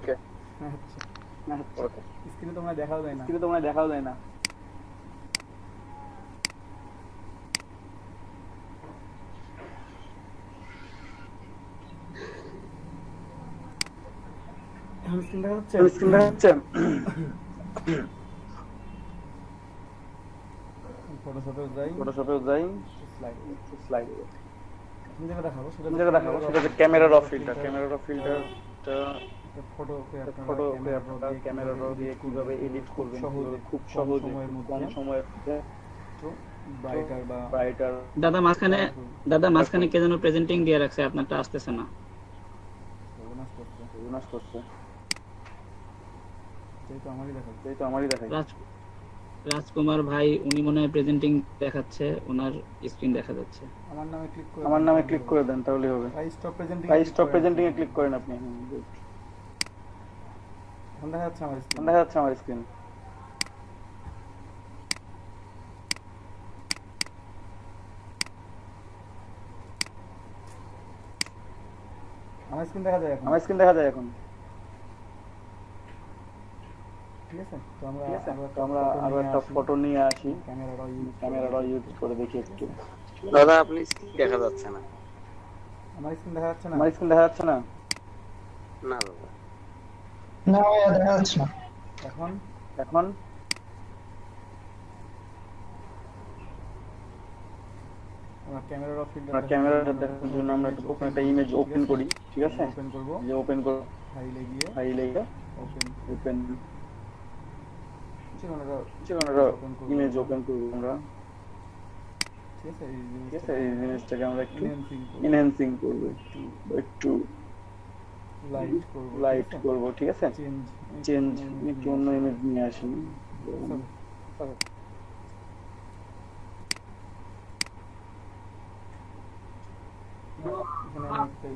ওকে। আচ্ছা, ওকে। স্ক্রিনে তোমরা দেখাও যায় না। কিন্তু তোমরা দেখাও যায় না। এখন স্ক্রিন দেখা যাচ্ছে? স্ক্রিন দেখা যাচ্ছে? ফটোশপে যাই, ফটোশপে যাই, স্লাইড, স্লাইড। তুমি যেটা দেখাবো সেটা যেটা দেখাবো সেটা হচ্ছে ক্যামেরা র ফিল্টার। ক্যামেরা র ফিল্টারটা ফটোকে আপনারা ফটোকে ক্যামেরা র আপনারা দিয়ে ক্যামেরা র দিয়ে কিভাবে এডিট খুব করবেন, সহজে, খুব কম সহজে, সময়ের খুব কম মধ্যে সময়ের মধ্যে একটু ব্রাইটার বা ব্রাইটার দাদা মাঝখানে কে যেন প্রেজেন্টিং দিয়ে রাখছে, আপনারটা আসতেছে না। সর্বনাশ করছে। বিনাশ করছে। সেই তো আমারই দেখাচ্ছে। এই তো আমারই দেখাই। রাজকুমার ভাই উনি মনে হয় প্রেজেন্টিং দেখাচ্ছে, ওনার স্ক্রিন দেখা যাচ্ছে। আমার নামে ক্লিক করে আমার নামে ক্লিক করে দেন তাহলে হবে। স্টপ প্রেজেন্টিং স্টপ প্রেজেন্টিং এ ক্লিক করেন আপনি। এখন দেখা যাচ্ছে আমার স্ক্রিন। দেখা যাচ্ছে আমার স্ক্রিন। আমার স্ক্রিন দেখা যায় এখন। আমার স্ক্রিন দেখা যায় এখন। ঠিক আছে, তো আমরা আরো একটা ফটো নিয়ে আসি। ক্যামেরাটা ইউজ করে দেখি একটু। দাদা আপনি স্ক্রিন দেখা যাচ্ছে না। আমার স্ক্রিন দেখা যাচ্ছে না? আমার স্ক্রিন দেখা যাচ্ছে না? না দাদা, না ভাইয়া দেখা যাচ্ছে না। এখন এখন আমরা ক্যামেরার ফিল্টার ক্যামেরাটা দেখার জন্য আমরা একটা ইমেজ ওপেন করি, ঠিক আছে? ওপেন করব, যে ওপেন করব, ফাইলে গিয়ে ফাইলে গিয়ে ওপেন যেকোনো ইমেজ ওপেন করব আমরা। ঠিক আছে, ঠিক আছে, এই জিনিসটাকে আমরা একটু enhancing এনহ্যান্সিং করব, একটু লাইট করব, ঠিক আছে? চেঞ্জ একটু অন্য ইমেজ নিয়ে আসি।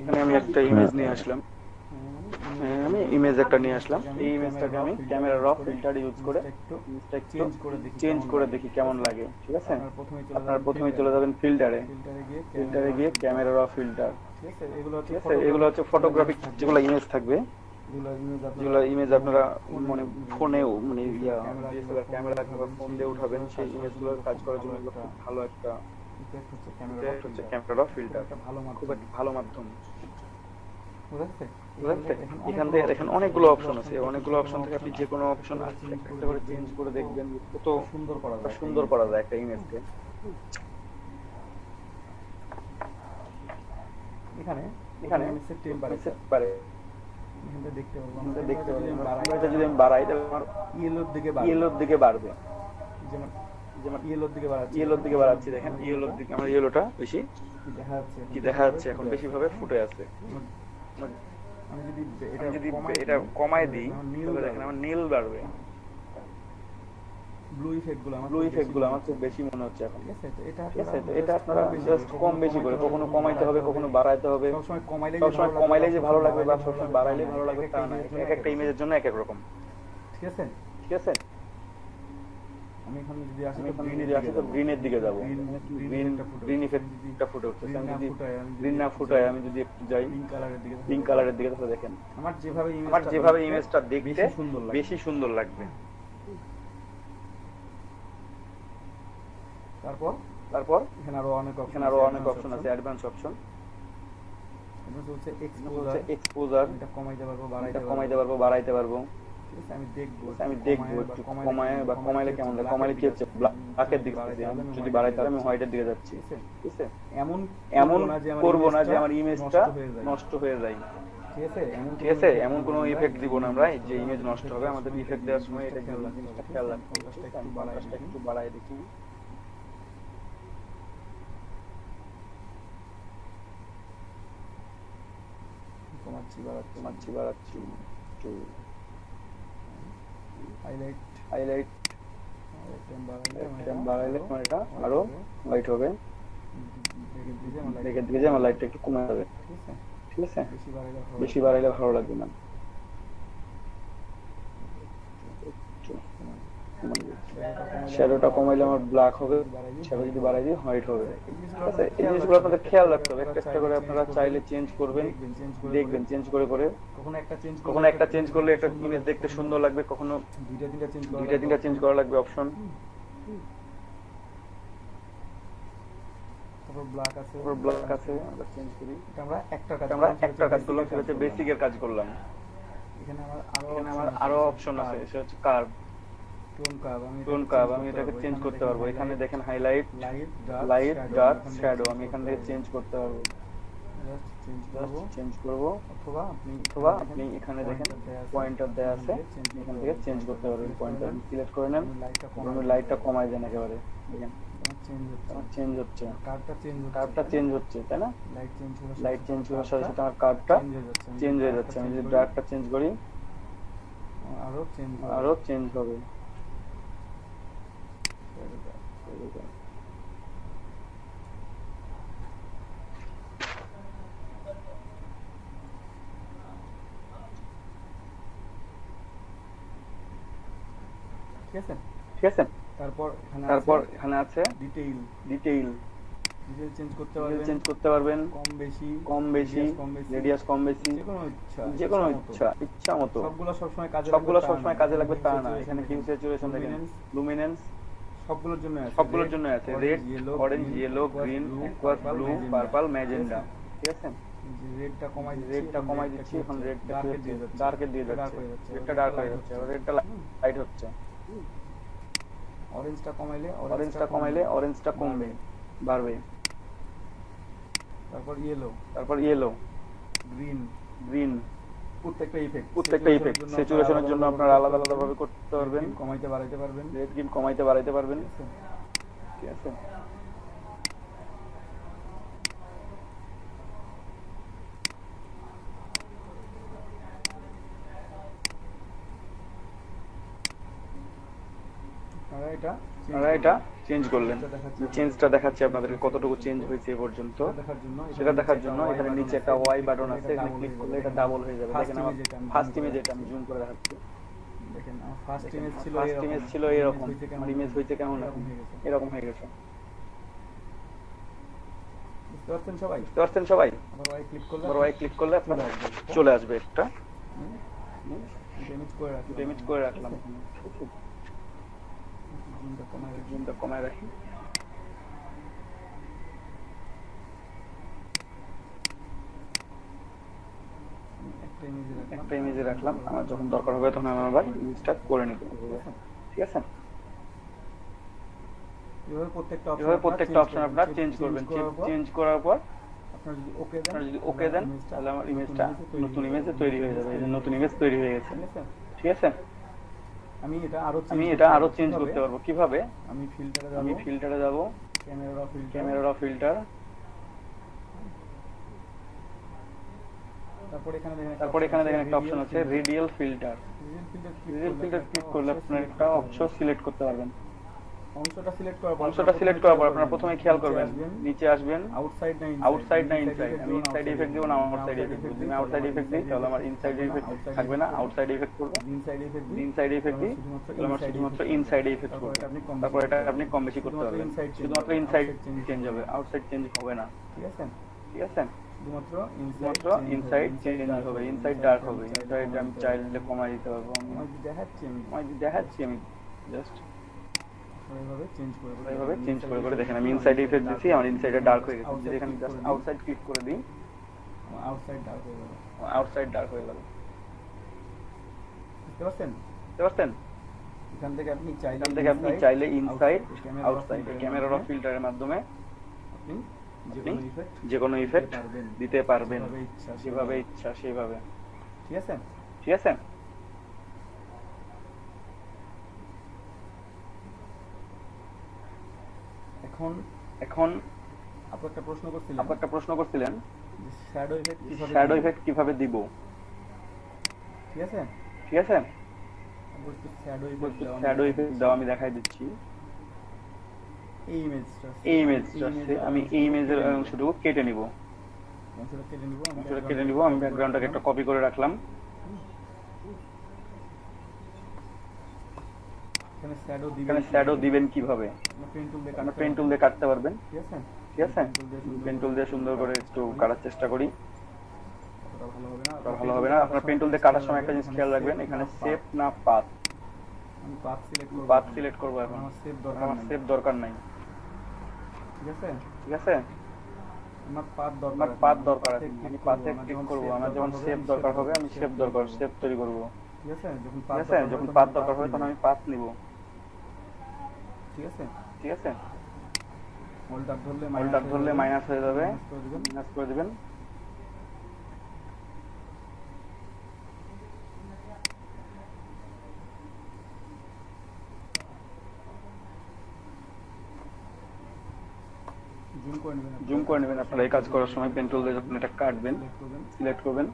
এখানে আমি একটা ইমেজ নিয়ে আসলাম। আমি ইমেজ একটা নিয়ে আসলাম। এই ইমেজটাকে আমি ক্যামেরা র ফিল্টার ইউজ করে একটু চেঞ্জ করে দেখি কেমন লাগে, ঠিক আছে? আপনারা প্রথমেই চলে যাবেন ফিল্টারে গিয়ে ক্যামেরা র ফিল্টার, ঠিক আছে? ঠিক আছে? এগুলো হচ্ছে ফটোগ্রাফিক যেগুলো ইমেজ থাকবে, যেগুলো ইমেজ আপনারা মানে ফোনেও মানে ডিএসএলআর ক্যামেরা কিংবা ফোন দিয়ে উঠাবেন, সেই ইমেজগুলোর কাজ করার জন্য এগুলো খুব ভালো একটা ক্যামেরা র ফিল্টার, খুব একটা ভালো মাধ্যম। এখান থেকে দেখেন অনেকগুলো অপশন আছে, অনেকগুলো অপশন থেকে আপনি যে কোনো অপশন একটা করে চেঞ্জ করে দেখবেন, কত সুন্দর করা যায় একটা ইমেজকে। এখানে সেট টেম্পারেচার সেট পারে দেখতে পারবো, আমরা দেখতে পারবো। এটা যদি আমি বাড়াই তাহলে আমার ইয়েলোর দিকে বাড়বে, যেমন ইয়েলোর দিকে বাড়াচ্ছি, দেখেন ইয়েলোর দিকে আমার ইয়েলোটা বেশি কি দেখা যাচ্ছে এখন বেশি ভাবে ফুটে আছে। আমি যদি এটা কমায় দিই তাহলে দেখেন আমার নীল বাড়বে। ব্লু ইফেক্ট গুলো আমার খুব বেশি মনে হচ্ছে এখন। ঠিক আছে, তো এটা আপনারা জাস্ট কম বেশি করে, কখনো কমাইতে হবে কখনো বাড়াইতে হবে। সবসময় কমাইলে যে ভালো লাগবে বা সবসময় বাড়াইলে ভালো লাগবে তা না, এক একটা ইমেজের জন্য এক এক রকম। ঠিক আছে, আমি এখন যদি আসি তো গ্রিনের দিকে যাবো। গ্রিন ইফেক্টটা ফুটে উঠছে। আমি যদি গ্রিন না ফুটাই আমি যদি একটু যাই পিঙ্ক কালারের দিকে, তাহলে দেখেন আমার যেভাবে ইমেজটা দেখতে বেশি সুন্দর লাগবে। তারপর এখানে আরো অনেক অপশন আছে, অ্যাডভান্স অপশন। এক্সপোজার, এটা কমাইতে পারবো বাড়াইতে পারবো। আমি দেখবো একটু কমায় বা কমাইলে কেমন লাগে। কমাইলে কি হচ্ছে ব্ল্যাকের দিকে যাচ্ছি, যদি বাড়াই তাহলে আমি হোয়াইটের দিকে যাচ্ছি। ঠিক আছে, এমন করবো না যে আমার ইমেজটা নষ্ট হয়ে যায়। ঠিক আছে, এমন কোনো ইফেক্ট দিব না আমরা যে ইমেজ নষ্ট হবে। আমাদের ইফেক্ট দেওয়ার সময় এটা খেয়াল রাখতে হবে। একটু বাড়াই দেখি। কমাচ্ছি বাড়াচ্ছি একটু হাইলাইট বাড়াইলে আমার এটা আরো লাইট হবে। দেখে দিকে যে আমার লাইটটা একটু কমে যাবে। ঠিক আছে, বেশি বাড়াইলে ভালো লাগবে না। শ্যাডোটা কমাইলে আমার ব্ল্যাক হবে, শ্যাডো যদি বাড়াই দিই হোয়াইট হবে। আচ্ছা এই জিনিসগুলো আপনাদের খেয়াল রাখতে হবে, একটা একটা করে আপনারা চাইলে চেঞ্জ করবেন, দেখবেন চেঞ্জ করে করে। কখনো একটা চেঞ্জ করলে একটা ইমেজ দেখতে সুন্দর লাগবে, কখনো দুইটা তিনটা চেঞ্জ করা লাগবে অপশন। তারপর ব্ল্যাক আছে আমরা চেঞ্জ করি। আমরা একটা কাজ করলাম, সেটা হচ্ছে বেসিকের কাজ করলাম। এখানে আমার আরো অপশন আছে, সেটা হচ্ছে কার্ভ, টোন কার্ভ। আমি এটাকে চেঞ্জ করতে পারবো। এখানে দেখেন হাইলাইট, লাইট, ডার্ক, শ্যাডো। আমি এখান থেকে চেঞ্জ করতে পারবো, চেঞ্জ করব। অথবা আপনি এখানে দেখেন পয়েন্টার দেয়া আছে, এখান থেকে চেঞ্জ করতে পারবেন। পয়েন্টার সিলেক্ট করে নেন, লাইটটা কমাই দেন একেবারে। দেখেন চেঞ্জ হচ্ছে, কার্ভটা চেঞ্জ হচ্ছে, তাই না? লাইট চেঞ্জ হওয়ার সাথে সাথে আমার কার্ভটা চেঞ্জ হয়ে যাচ্ছে। আমি যদি ডার্কটা চেঞ্জ করি আরো চেঞ্জ হবে। ঠিক আছে। তারপর এখানে আছে ডিটেইল চেঞ্জ করতে পারবেন, কম বেশি, রেডিয়াস কম বেশি, যে কোনো ইচ্ছা মতো। সবগুলো সবসময় কাজে লাগবে তা না। এখানে কিউ স্যাচুরেশন দেখেন, লুমিনেন্স সবগুলোর জন্য আছে। Red, orange, yellow, green, aqueous, blue, purple, magenta. ঠিক আছে। রেডটা কমাই দিচ্ছি, এখন রেডটা ডার্কে দিয়ে যাচ্ছে, রেডটা ডার্ক হয়ে যাচ্ছে, রেডটা লাইট হচ্ছে। অরেঞ্জটা কমাইলে অরেঞ্জটা কমবে, বাড়বে। তারপর ইয়েলো, গ্রিন, প্রত্যেকটা ইফেক্ট স্যাচুরেশনের জন্য আপনারা আলাদা আলাদা ভাবে করতে পারবেন, কমাইতে বাড়াইতে পারবেন, রেড গ্রিন কমাইতে বাড়াইতে পারবেন। ঠিক আছে। আপনারা এটা চেঞ্জ করলেন, চেঞ্জটা দেখাচ্ছে আপনাদেরকে কতটুকু চেঞ্জ হয়েছে এ পর্যন্ত। সেটা দেখার জন্য এখানে নিচে একটা ওয়াই বাটন আছে, এখানে ক্লিক করলে এটা ডাবল হয়ে যাবে। দেখেন আমার ফার্স্ট ইমেজ, এটা আমি জুম করে দেখাচ্ছি। দেখেন আমার ফার্স্ট ইমেজ ছিল এরকম, আমার ইমেজ হয়েছে কেমন এরকম হয়ে গেছে। বুঝতে পারছেন সবাই? আবার ওয়াই ক্লিক করলে আপনারা চলে আসবে একটা ইমেজ করে রাখলাম। জুমটা কমায় রাখি। একটা ইমেজে রাখলাম, আমার যখন দরকার হবে তখন আমি আবার ইমেজটা করে নিব। ঠিক আছে। এভাবে প্রত্যেকটা অপশন আপনারা চেঞ্জ করবেন। চেঞ্জ করার পর আপনারা যদি ওকে দেন তাহলে আমার ইমেজটা নতুন ইমেজে তৈরি হয়ে যাবে। এই যে নতুন ইমেজ তৈরি হয়ে গেছে। ঠিক আছে। আমি এটা আরো চেঞ্জ করতে পারবো কিভাবে? আমি ফিল্টারে যাব, ক্যামেরা ফিল্টার। তারপর এখানে দেখেন একটা অপশন আছে radial filter. Radial filter click করলে আপনারা একটা অপশন সিলেক্ট করতে পারবেন। অংশটা সিলেক্ট করার পর আপনারা প্রথমে খেয়াল করবেন, নিচে আসবেন, আউটসাইড না ইনসাইড। আমি ইনসাইড ইফেক্ট দেব না আউটসাইড ইফেক্ট দেব। আমি আউটসাইড ইফেক্ট দিই তাহলে আমার ইনসাইড ইফেক্ট থাকবে না, আউটসাইড ইফেক্ট করব। ইনসাইড ইফেক্ট দিই তাহলে আমার শুধুমাত্র ইনসাইড ইফেক্ট করবে। তারপর এটা আপনি কম বেশি করতে পারবেন। শুধুমাত্র ইনসাইড চেঞ্জ হবে, আউটসাইড চেঞ্জ হবে না। ঠিক আছে। শুধুমাত্র ইনসাইড চেঞ্জ হবে, ইনসাইড ডার্ক হবে। ইনসাইড আমি চাইলে কমাই দিতে পারবো। আমি দেখাচ্ছি আমি জাস্ট এইভাবে চেঞ্জ করে দেখেন আমি ইনসাইড ইফেক্ট দিছি, আমার ইনসাইডে ডার্ক হয়ে গেছে। যদি এখানে জাস্ট আউটসাইড ক্লিক করে দিই, আউটসাইড ডার্ক হয়ে গেল। বুঝতে পারছেন? এখান থেকে আপনি চাইলে ইনসাইড, আউটসাইড ক্যামেরা অফ ফিল্টারের মাধ্যমে আপনি যে কোনো ইফেক্ট দিতে পারবেন, যেভাবে ইচ্ছা সেভাবে। ঠিক আছে। এখন আপনি একটা প্রশ্ন করছিলেন শ্যাডো ইফেক্ট কিভাবে দিব। ঠিক আছে। শ্যাডো ইফেক্ট দাও আমি দেখাই দিচ্ছি। এই ইমেজটা আমি এই ইমেজের অংশটুকু কেটে নিব। আমি ব্যাকগ্রাউন্ডটাকে একটা কপি করে রাখলাম। এখানে শ্যাডো দিবেন, এখানে শ্যাডো দিবেন কিভাবে, পেন টুল দিয়ে আমরা কাটতে পেন টুল পারবেন। দিয়ে কাটতে পারবেন। ঠিক আছে, ঠিক আছে, পেন টুল দিয়ে সুন্দর করে একটু কাটার চেষ্টা করি। ওটা ভালো হবে না, ওটা ভালো হবে না। আপনার পেন টুল দিয়ে কাটার সময় একটা জিনিস খেয়াল রাখবেন, এখানে শেপ না পাথ। আমি পাথ সিলেক্ট করব, পাথ সিলেক্ট করব এখন, আমার শেপ দরকার আমার নেই। শেপ দরকার নাই। ঠিক আছে, ঠিক আছে, আমার পাথ দরকার, আমার পাথ দরকার আছে, আমি পাথে ক্লিক করব। আমার যখন শেপ দরকার হবে আমি শেপ তৈরি করব। ঠিক আছে, যখন ঠিক আছে, যখন পাথ দরকার হবে তখন আমি পাথ নিব। ঠিক আছে, ঠিক আছে, হোল্ডার ধরলে হোল্ডার ধরলে মাইনাস হয়ে যাবে, মাইনাস করে দিবেন। মাইনাস করে দিবেন। জুম করে নেবেন, জুম করে নেবেন। আপনারা এই কাজ করার সময় পেন টুল দিয়ে যখন এটা কাটবেন, সিলেক্ট করবেন।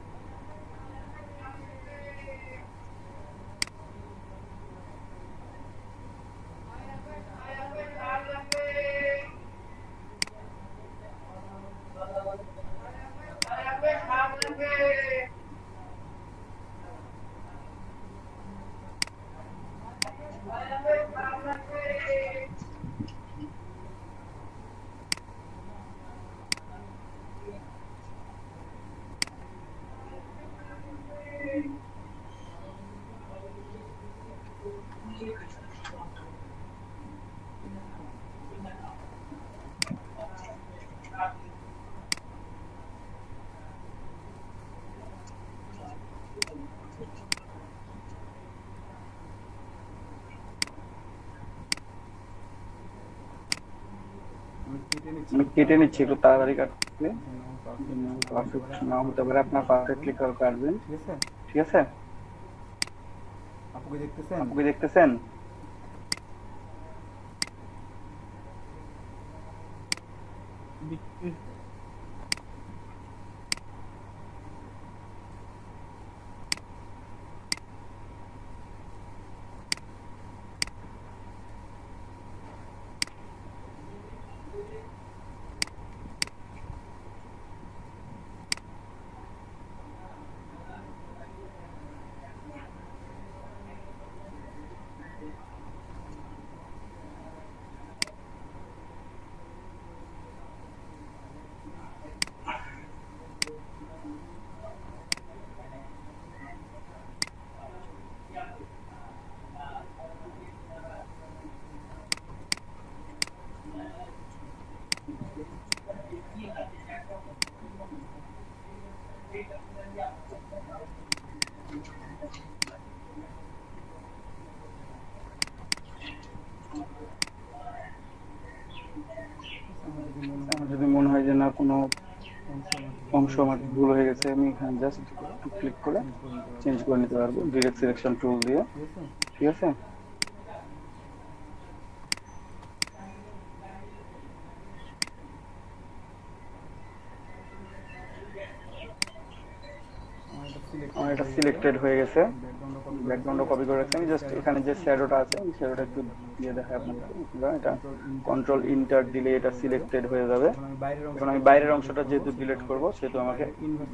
আমি কেটে নিচ্ছি, একটু তাড়াতাড়ি কাটতে পারফেক্ট নাও হতে পারে, আপনার পারফেক্টলি কাটবেন। ঠিক আছে, ঠিক আছে, আপুকে দেখতেছেন? আপুকে দেখতেছেন? আমার যদি মনে হয় যে না কোনো অংশ আমার ভুল হয়ে গেছে, আমি এখানে জাস্ট ক্লিক করে চেঞ্জ করে নিতে পারবো ডিরেক্ট সিলেকশন টুল দিয়ে। ঠিক আছে, আমার এটা সিলেক্টেড হয়ে গেছে, ব্যাকগ্রাউন্ডও কপি করে রাখছি। আমি জাস্ট এখানে যে শ্যাডোটা আছে এই শ্যাডোটা একটু দিয়ে দেখাই আপনাদের। এটা কন্ট্রোল ইন্টার দিলে এটা সিলেক্টেড হয়ে যাবে। এখন আমি বাইরের অংশটা যেহেতু ডিলিট করব সেহেতু আমাকে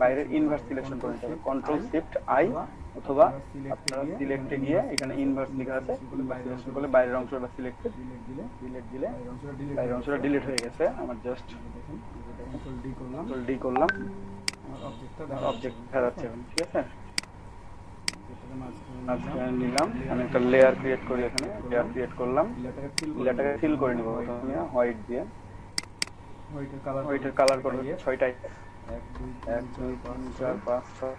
বাইরের ইনভার্স সিলেকশন করে নিতে হবে। কন্ট্রোল শিফট আই অথবা আপনারা সিলেক্টে গিয়ে এখানে ইনভার্স লেখা আছে, সিলেকশন করলে বাইরের অংশটা সিলেক্টেড, ডিলিট দিলে বাইরের অংশটা ডিলিট হয়ে গেছে। আমার জাস্ট কন্ট্রোল ডি করলাম, অবজেক্ট দেখা যাচ্ছে এখন। ঠিক আছে, মাঝখানে নিলাম, আমি একটা লেয়ার ক্রিয়েট করি, এখানে লেয়ার ক্রিয়েট করলাম, লেয়ারটাকে ফিল করে নিব প্রথমে হোয়াইট দিয়ে। হোয়াইটের কালার করব 6টা, 1 2 3 4 5 6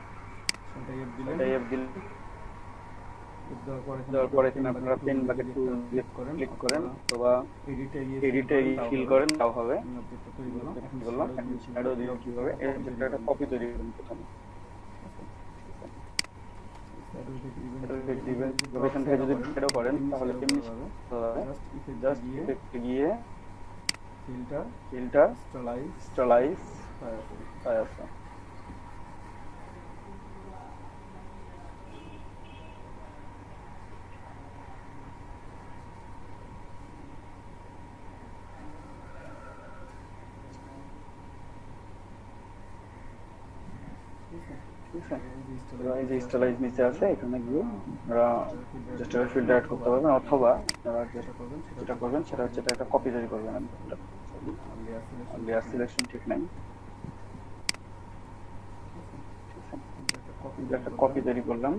এফ দিলে দেওয়ার পরে এখানে আপনারা পেন বাকেট টুল দিয়ে ক্লিক করেন অথবা এডিটে ফিল করেন, তাও হবে। বললাম শ্যাডো দিয়ে কিভাবে এই একটা কপি তৈরি করবেন প্রথমে। লোকেশন থেকে যদি শ্যাডো করেন তাহলে কেমনি হবে, জাস্ট ইফেক্টে গিয়ে ফিল্টার স্টাইলাইজ আছে। ঠিক ঠিক আছে। এবার এই যে স্টাইলাইজ নিচে আছে, এখানে গিয়ে আপনারা জাস্ট ফিল্টার অ্যাড করতে পারবেন, অথবা আপনারা যেটা করবেন সেটা হচ্ছে এটা একটা কপি তৈরি করবেন। লেয়ার সিলেকশন ঠিক নাই, একটা কপি তৈরি করলাম।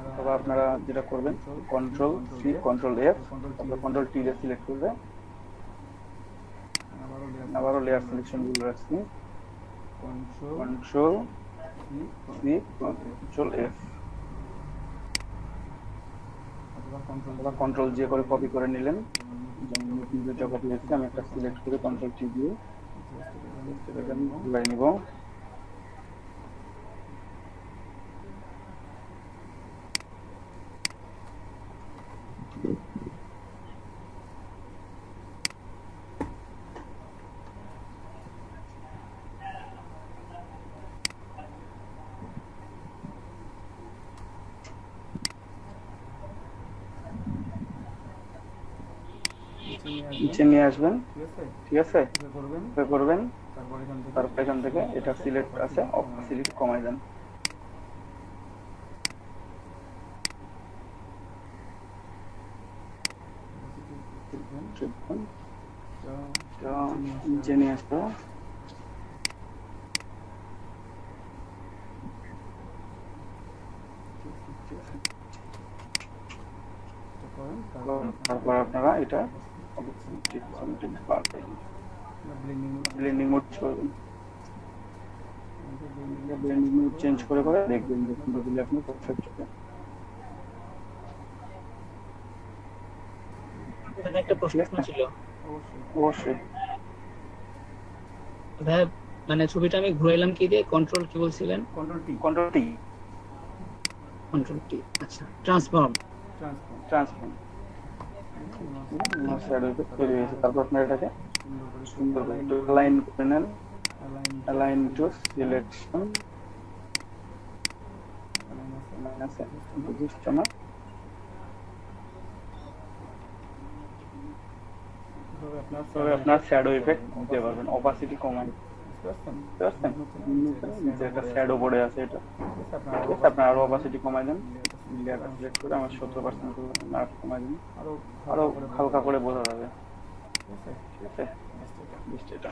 অথবা আপনারা যেটা করবেন কন্ট্রোল সি কন্ট্রোল এফ অথবা কন্ট্রোল টি দিয়ে সিলেক্ট করবে। আবারও লেয়ার সিলেকশন গুলো রাখছি, কন্ট্রোল সি কন্ট্রোল এফ অথবা কন্ট্রোল যে করে কপি করে নিলেন। যেমন নতুন যেটা কপি হচ্ছে আমি একটা সিলেক্ট করে কন্ট্রোল টি দিয়ে সেটাকে আমি ঘুরাই নিব। নিচে নিয়ে আসবেন, ঠিক আছে, করবেন। তারপর এখান থেকে এটা সিলেক্ট আছে, অপাসিটি কমাই দেন। নিচে নিয়ে আসবো, তারপর আপনারা এটা ব্লেন্ডিং মোড করবেন। ব্লেন্ডিং মোড চেঞ্জ করে দেখবেন যে দিলে আপনি পারফেক্ট হবে। এখানে একটা প্রশ্ন ছিল। অবশ্যই ভাই, মানে ছবিটা আমি ঘুরাইলাম কি দিয়ে? কন্ট্রোল কি বলছিলেন? Control T. Control T. Control T, আচ্ছা। ট্রান্সফর্ম তৈরি হয়েছে। তারপর আপনার এটাকে সুন্দর করে একটু অ্যালাইন করে নেন, অ্যালাইন টু সিলেকশন আছে বুঝছো না? তবে আপনার শ্যাডো ইফেক্ট দিতে পারবেন, অপাসিটি কমাই, বুঝতে পারছেন? নিচে একটা শ্যাডো পড়ে আছে, এটা আপনার আরো অপাসিটি কমাই দেন। লেয়ারটা সিলেক্ট করে আমার 70% আর কমাই দেন, আরো হালকা করে বোঝা যাবে, ঠিক আছে? এটা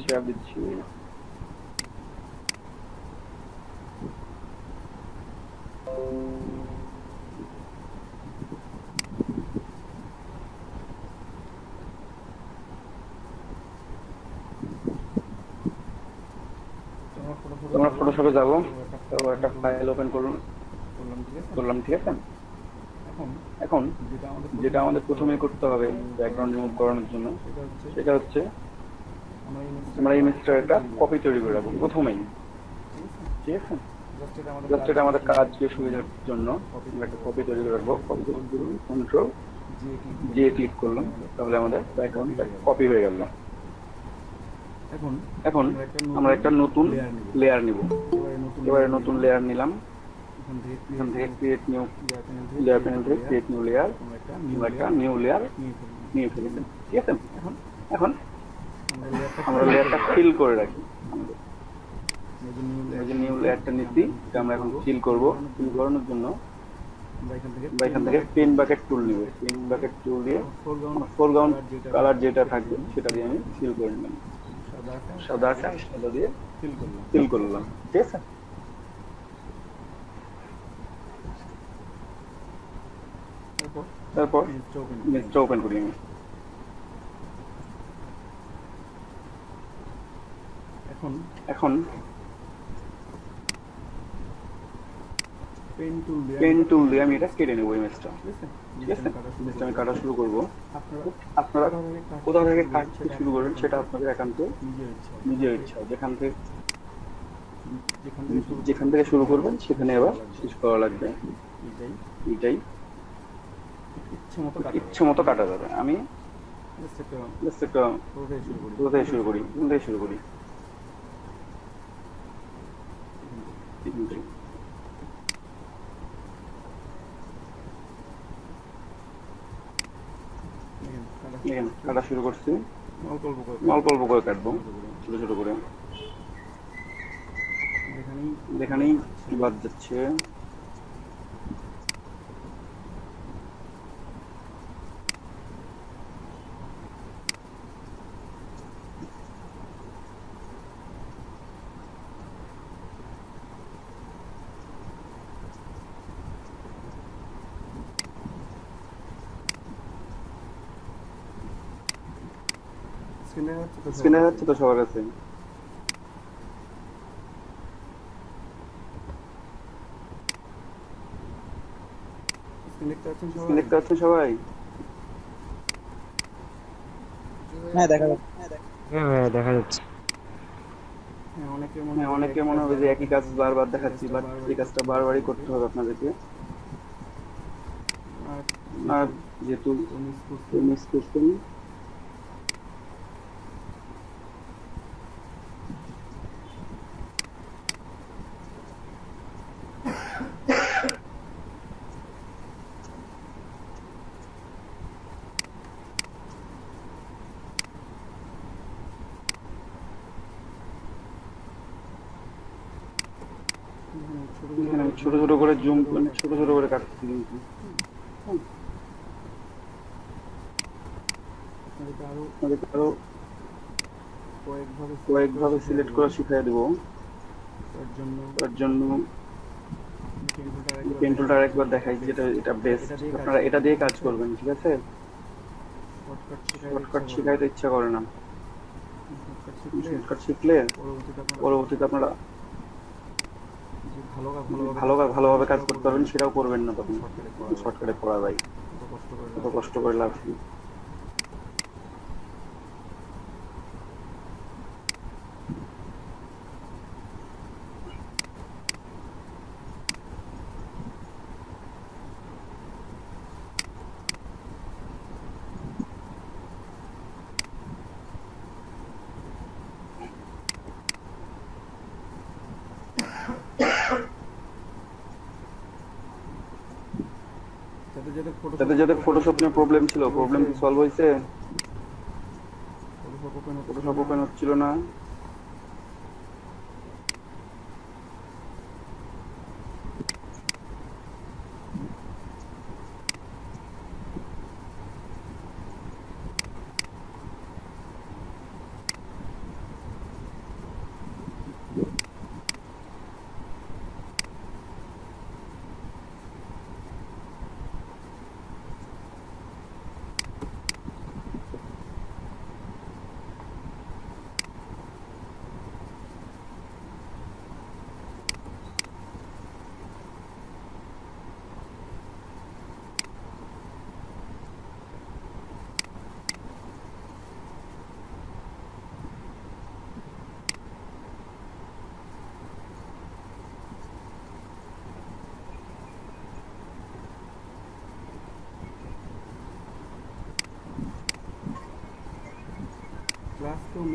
শেয়ার দিচ্ছি। তোমরা ফটোশপে যাবো, তারপর একটা ফাইল ওপেন করলাম, ঠিক আছে? এখন যেটা আমাদের প্রথমে করতে হবে ব্যাকগ্রাউন্ড রিমুভ করানোর জন্য, সেটা হচ্ছে আমরা ইমেজটার একটা কপি তৈরি করে রাখবো প্রথমেই, ঠিক আছে? জাস্ট এটা আমাদের কাজকে সুবিধার জন্য আমরা একটা কপি তৈরি করে রাখবো। কন্ট্রোল জে ক্লিক করলাম, তাহলে আমাদের ব্যাকগ্রাউন্ডটা কপি হয়ে গেল। এখন আমরা একটা নতুন লেয়ার নিব। এবারে নতুন লেয়ার নিলাম, এখান থেকে ক্রিয়েট নিউ লেয়ার প্যানেল থেকে ক্রিয়েট নিউ লেয়ার, একটা নিউ লেয়ার নিয়ে ফেলেছেন, ঠিক আছে? এখন আমরা লেয়ারটা ফিল করে রাখি। এই যে নিউ লেয়ারটা নিচ্ছি, এটা আমরা এখন ফিল করব। ফিল করানোর জন্য এখান থেকে পেন বাকেট টুল নিব। পেন বাকেট টুল দিয়ে ফোরগ্রাউন্ড কালার যেটা থাকবে সেটা দিয়ে আমি ফিল করে নিলাম। সাদা আছে, সাদা দিয়ে ফিল করলাম, ঠিক আছে? তারপর ইমেজটা ওপেন করি আমি। এখন পেন টুল দিয়ে আমি এটা কেটে নেবো ইমেজটা, ঠিক আছে? ইমেজটা আমি কাটা শুরু করবো। আপনারা কোথা থেকে কাটতে শুরু করবেন সেটা আপনাদের একান্ত নিজের ইচ্ছা। যেখান থেকে শুরু করবেন সেখানে আবার শেষ করা লাগবে, এটাই ইচ্ছে মতো কাটা যাবে। আমি কোথা থেকে শুরু করি, দেখেন কাটা শুরু করছি, অল্প অল্প করে অল্প অল্প করে কাটবো, ছোট ছোট করে। যেখানেই বাদ যাচ্ছে স্ক্রিনে যাচ্ছে তো সবার কাছে? স্ক্রিন দেখতে পাচ্ছেন সবাই? হ্যাঁ দেখা যাচ্ছে। হ্যাঁ দেখা যাচ্ছে। হ্যাঁ, অনেকের মনে হবে যে একই কাজ বারবার দেখাচ্ছি, বাট এই কাজটা বারবারই করতে হবে আপনাদেরকে। আর যেহেতু মিস করছেন, এখানে আমি ছোট ছোট করে জুম, মানে ছোট ছোট করে কাটছি কিন্তু আরো কয়েকভাবে সিলেক্ট করা শিখিয়ে দেবো। তার জন্য পেন টুলটা আরেকবার দেখাই, যেটা এটা বেস্ট, আপনারা এটা দিয়ে কাজ করবেন, ঠিক আছে? শর্টকাট শিখাইতে ইচ্ছা করে না, শর্টকাট শিখলে পরবর্তীতে আপনারা ভালোভাবে কাজ করতে পারবেন, সেটাও করবেন না তখন। শর্টকাটে করা যায়, এত কষ্ট করে লাভ নেই। যাদের ফটোশপ নিয়ে প্রবলেম ছিল, প্রবলেম কি সলভ হয়েছে? ফটোশপ ওপেন হচ্ছিল না।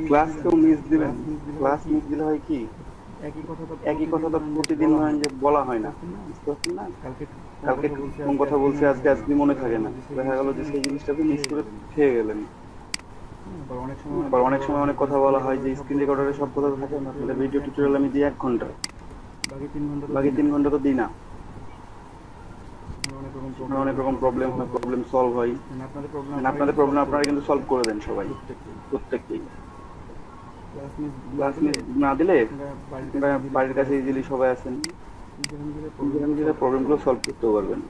ক্লাস কেউ মিস দিবেন, ক্লাস মিস দিলে হয় কি, একই কথা তো প্রতিদিন হয় যে বলা হয় না, বুঝতে পারছেন না? কালকে কোন কথা বলছি আজকে মনে থাকে না, দেখা গেল যে সেই জিনিসটাকে মিস করে খেয়ে গেলেন। আবার অনেক সময় অনেক কথা বলা হয় যে স্ক্রিন রেকর্ডারে সব কথা থাকে না, তাহলে ভিডিও টিউটোরিয়াল আমি দিই 1 ঘন্টা, বাকি 3 ঘন্টা তো দিই না। অনেক রকম প্রবলেম হয়, প্রবলেম সলভ হয়, আপনাদের প্রবলেম আপনারা কিন্তু সলভ করে দেন সবাই, প্রত্যেককেই। ক্লাস মিস না দিলে বাড়ির কাছে ইজিলি সবাই আছেন, নিজেরা প্রবলেমগুলো সলভ করতে পারবেন।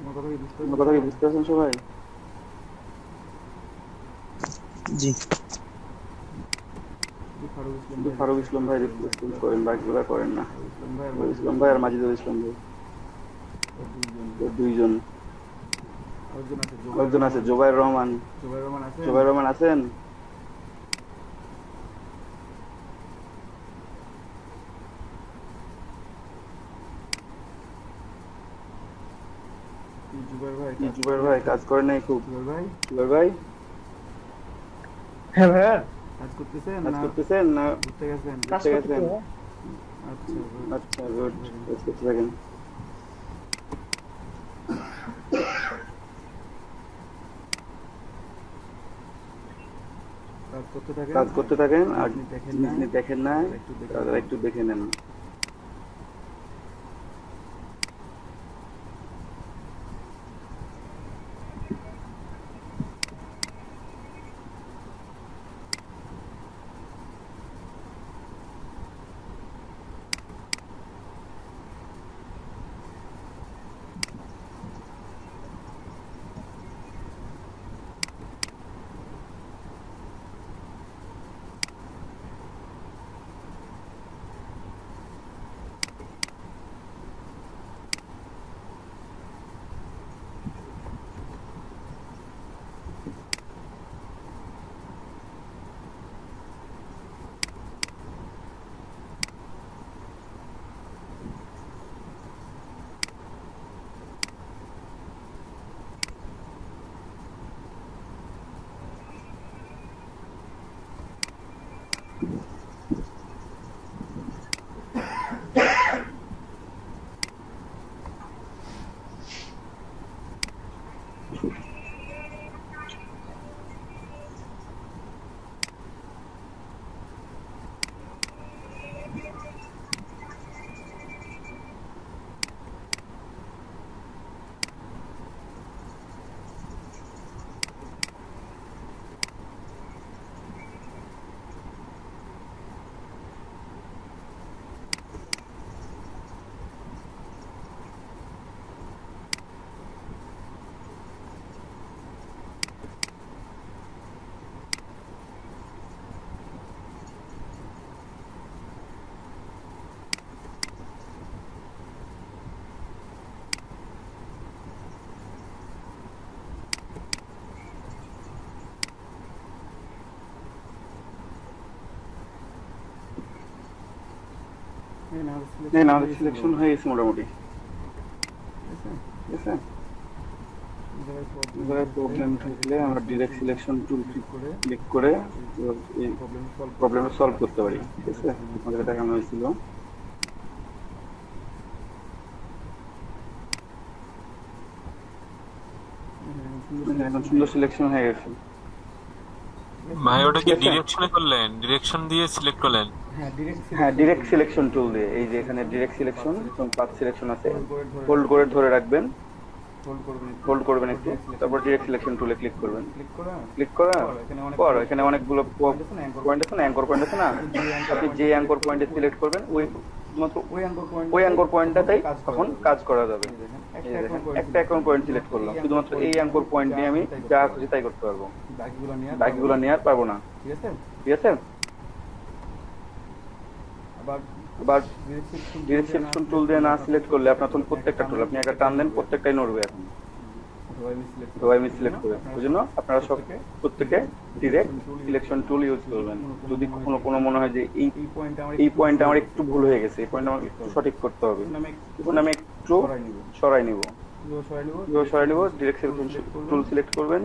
আমার কথা কি বুঝতে পারছেন সবাই? জি। ফারুক ইসলাম ভাই রিপ্লেস করেন, বাকিগুলো করেন না। ইসলাম ভাই আর মাজিদুল ইসলাম ভাই, দুইজন। একজন আছে জোবাইর রহমান আছেন? জুবাইর ভাই কাজ করেন নাই খুব? জুবাইর ভাই হ্যাঁ ভাইয়া কাজ করতেছেন না ঘুরতে গেছেন? কাজ করতে আচ্ছা গুড, কাজ করতে থাকেন। কাজ করতে থাকেন আর আপনি দেখেন না তারা একটু দেখে নেন। আমাদের সিলেকশন হয়ে গেছে মোটামুটি, ঠিক আছে। প্রবলেম থাকলে আমরা ডিরেক্ট সিলেকশন টুল ক্লিক করে এই প্রবলেম সলভ করতে পারি, ঠিক আছে। আমাদের দেখানো হয়েছিল। এখন সুন্দর সিলেকশন হয়ে গেছে। ভাই ওটা কি ডিরেকশনে করলেন? ডিরেকশন দিয়ে সিলেক্ট করলেন? হ্যাঁ, ডিরেক্ট সিলেকশন টুল দিয়ে। এই যে এখানে ডিরেক্ট সিলেকশন এবং পাথ সিলেকশন আছে, হোল্ড করে ধরে রাখবেন, হোল্ড করবেন একটু, তারপর ডিরেক্ট সিলেকশন টুলে ক্লিক করবেন। ক্লিক করার পর এখানে অনেকগুলো পয়েন্ট আছে না, অ্যাঙ্কর পয়েন্ট আছে না। আপনি যে অ্যাঙ্কর পয়েন্টে সিলেক্ট করবেন শুধুমাত্র ওই অ্যাঙ্কর পয়েন্টটাতেই তখন কাজ করা যাবে। একটা অ্যাঙ্কর পয়েন্ট সিলেক্ট করলাম, শুধুমাত্র এই অ্যাঙ্কর পয়েন্ট নিয়ে আমি যা খুশি তাই করতে পারবো, বাকিগুলো নিয়ে আর পারবো না, ঠিক আছে। আবার ডিরেক্ট সিলেকশন টুল দিয়ে না সিলেক্ট করলে আপনার তখন প্রত্যেকটা টুল আপনি একটা টান দেন, প্রত্যেকটাই নড়বে। এখন আমি সিলেক্ট করে, ওই জন্য আপনারা সব প্রত্যেকে ডিরেক্ট সিলেকশন টুল ইউজ করবেন। যদি কখনো কোনো মনে হয় যে এই পয়েন্টটা আমার একটু ভুল হয়ে গেছে, এই পয়েন্ট আমার একটু সঠিক করতে হবে, তখন আমি একটু সরাই নিব, ডিরেক্ট সিলেকশন টুল সিলেক্ট করবেন,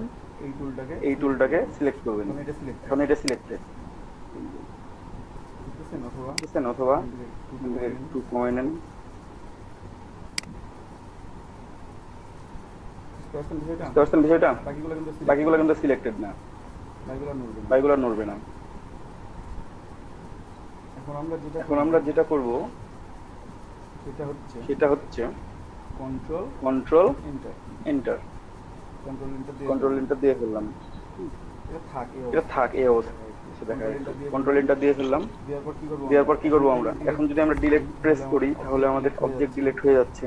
এই টুলটাকে সিলেক্ট করবেন, এখন এটা সিলেক্টেড, অথবা একটু কমে নেন। বিষয়টা বাকিগুলো কিন্তু সিলেক্টেড না, বাকিগুলো নড়বে না। এখন আমরা যেটা করব সেটা হচ্ছে কন্ট্রোল এন্টার, কন্ট্রোল এন্টার দিয়ে ফেললাম, এটা থাক এই অবস্থা দেখা যাচ্ছে। কন্ট্রোল এন্টার দিয়ে ফেললাম, দেওয়ার পর কি করবো আমরা? এখন যদি আমরা ডিলেট প্রেস করি তাহলে আমাদের অবজেক্ট ডিলেট হয়ে যাচ্ছে।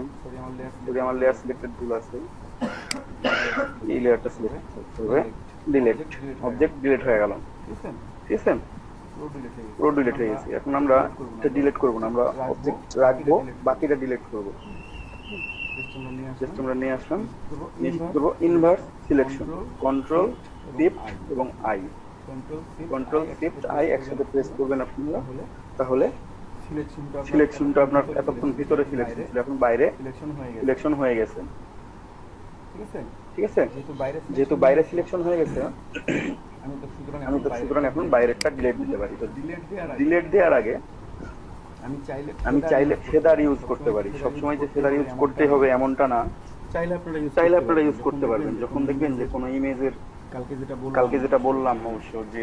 যদি আমার লেয়ার সিলেক্টেড টুল আছে, এই লেয়ারটা সিলেক্ট করবে, ডিলেট, অবজেক্ট ডিলেট হয়ে গেল, ঠিক আছে, পুরো ডিলেট হয়ে গেছে। এখন আমরা এটা ডিলেট করবো না, আমরা অবজেক্ট রাখবো, বাকিটা ডিলেট করবো। জাস্ট আমরা নিয়ে আসলাম, করবো ইনভার্স সিলেকশন, কন্ট্রোল শিফট এবং আই, কন্ট্রোল শিফট আই একসাথে প্রেস করবেন আপনারা, তাহলে সিলেকশনটা আপনার এতক্ষণ ভিতরে সিলেকশন ছিল, এখন বাইরে সিলেকশন হয়ে গেছে, ঠিক আছে। যেহেতু বাইরে সিলেকশন হয়ে গেছে, আমি তো সুতরাং এখন বাইরেরটা ডিলেট দিতে পারি। তো ডিলেট দেওয়ার আগে আমি চাইলে ফেদার ইউজ করতে পারি। সবসময় যে ফেদার ইউজ করতে হবে এমনটা না, চাইলে আপনারা ইউজ করতে পারবেন। যখন দেখবেন যে কোনো ইমেজের কালকে যেটা বললাম অবশ্য যে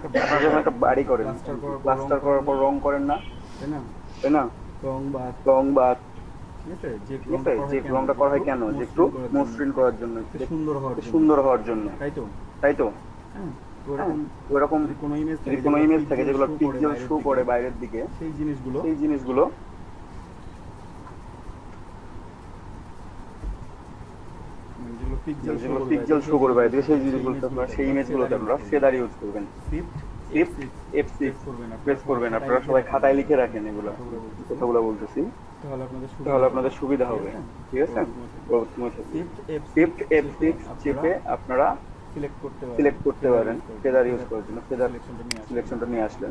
আপনারা আপনারা যখন একটা বাড়ি করেন, প্লাস্টার করার পর রং করেন না, তাই না, তাই না? রং বা রং বা ঠিক আছে, যে ঠিক আছে, যে রংটা করা হয় কেন, যে একটু মসৃণ করার জন্য, একটু সুন্দর হওয়ার একটু জন্য, সুন্দর হওয়ার জন্য, তাই তো? তাই তো? হ্যাঁ, তো হ্যাঁ, এরকম ওইরকম যদি কোনো ইমেজ যদি কোনো ইমেজ থাকে যেগুলো পিক্সেল শো করে বাইরের দিকে, সেই জিনিসগুলো সেই জিনিসগুলো যেগুলো পিক্সেল শো করে বাইরের দিকে, সেই জিনিসগুলো আপনারা সেই ইমেজগুলোতে আপনারা শেডার ইউজ করবেন। শিফট F6 প্রেস করবেন। আপনারা সবাই খাতায় লিখে রাখেন এগুলো, কথাগুলো বলতেছি, তাহলে আপনাদের সুবিধা হবে। ঠিক আছে, শিফট F6 চেপে আপনারা সিলেক্ট করতে পারেন ফেদার ইউজ করার জন্য। ফেদার সিলেকশনটা নিয়ে আসলেন,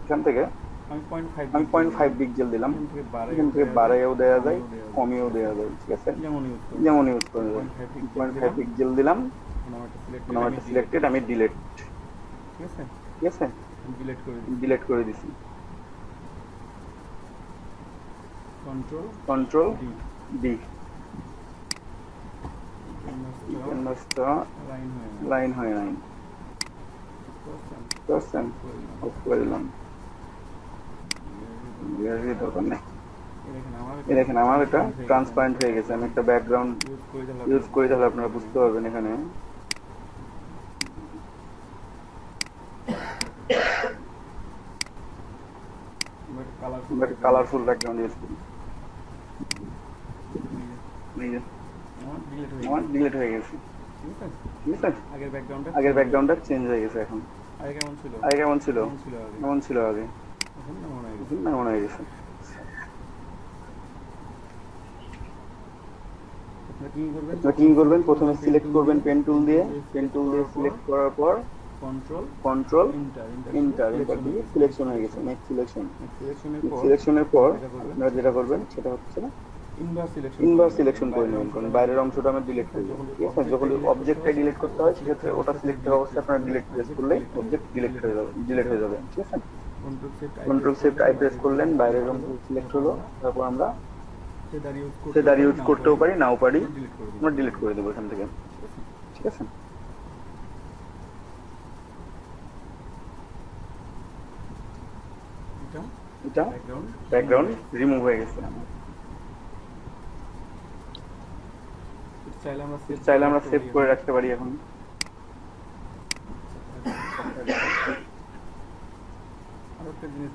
এখান থেকে আমি 0.5 পিক্সেল দিলাম, এখান থেকে বাড়াইও দেওয়া যায়, কমিয়েও দেওয়া যায়। ঠিক আছে, যেমন ইউজ করে 0.5 পিক্সেল দিলাম, নাম্বারটা সিলেক্টেড, আমি ডিলিট। ঠিক আছে, ডিলিট করে দিছি। কন্ট্রোল ডি, ক্যানভাসটা লাইন হয়ে নাই, অফ করে দিলাম, দরকার নেই। দেখেন আমার এটা ট্রান্সপারেন্ট হয়ে গেছে। আমি একটা ব্যাকগ্রাউন্ড ইউজ করি, তাহলে আপনারা বুঝতে পারবেন। এখানে কালারফুল ব্যাকগ্রাউন্ড ইউজ করি। আমার ডিলিট হয়ে গেছে। ঠিক আছে, আগের ব্যাকগ্রাউন্ডটা চেঞ্জ হয়ে গেছে। এখন আগে কেমন ছিল? কেমন ছিল আগে? এখন এমন হয়ে গেছে। আপনারা কি করবেন? প্রথমে সিলেক্ট করবেন পেন টুল দিয়ে, সিলেক্ট করার পর কন্ট্রোল ইন্টার দিয়ে সিলেকশন হয়ে গেছে। নেক্সট সিলেকশনের পর আপনারা যেটা করবেন সেটা হচ্ছে ইনভার্স সিলেকশন করে নেবেন, কারণ বাইরের অংশটা আমরা ডিলিট করব। ঠিক আছে, যখন অবজেক্টটা ডিলিট করতে হয় সেক্ষেত্রে ওটা সিলেক্ট করা অবস্থায় আপনারা ডিলিট প্রেস করলে অবজেক্ট ডিলিট হয়ে যাবে। ঠিক আছে, কন্ট্রোল শিফট আই প্রেস করলেন, বাইরের অংশ সিলেক্ট হলো। তারপর আমরা শেডার ইউজ করতেও পারি, নাও পারি, আমরা ডিলিট করে দেবো এখান থেকে। ঠিক আছে, এটা ব্যাকগ্রাউন্ড রিমুভ হয়ে গেছে। চাইলে আমরা সেভ করে রাখতে পারি। এখন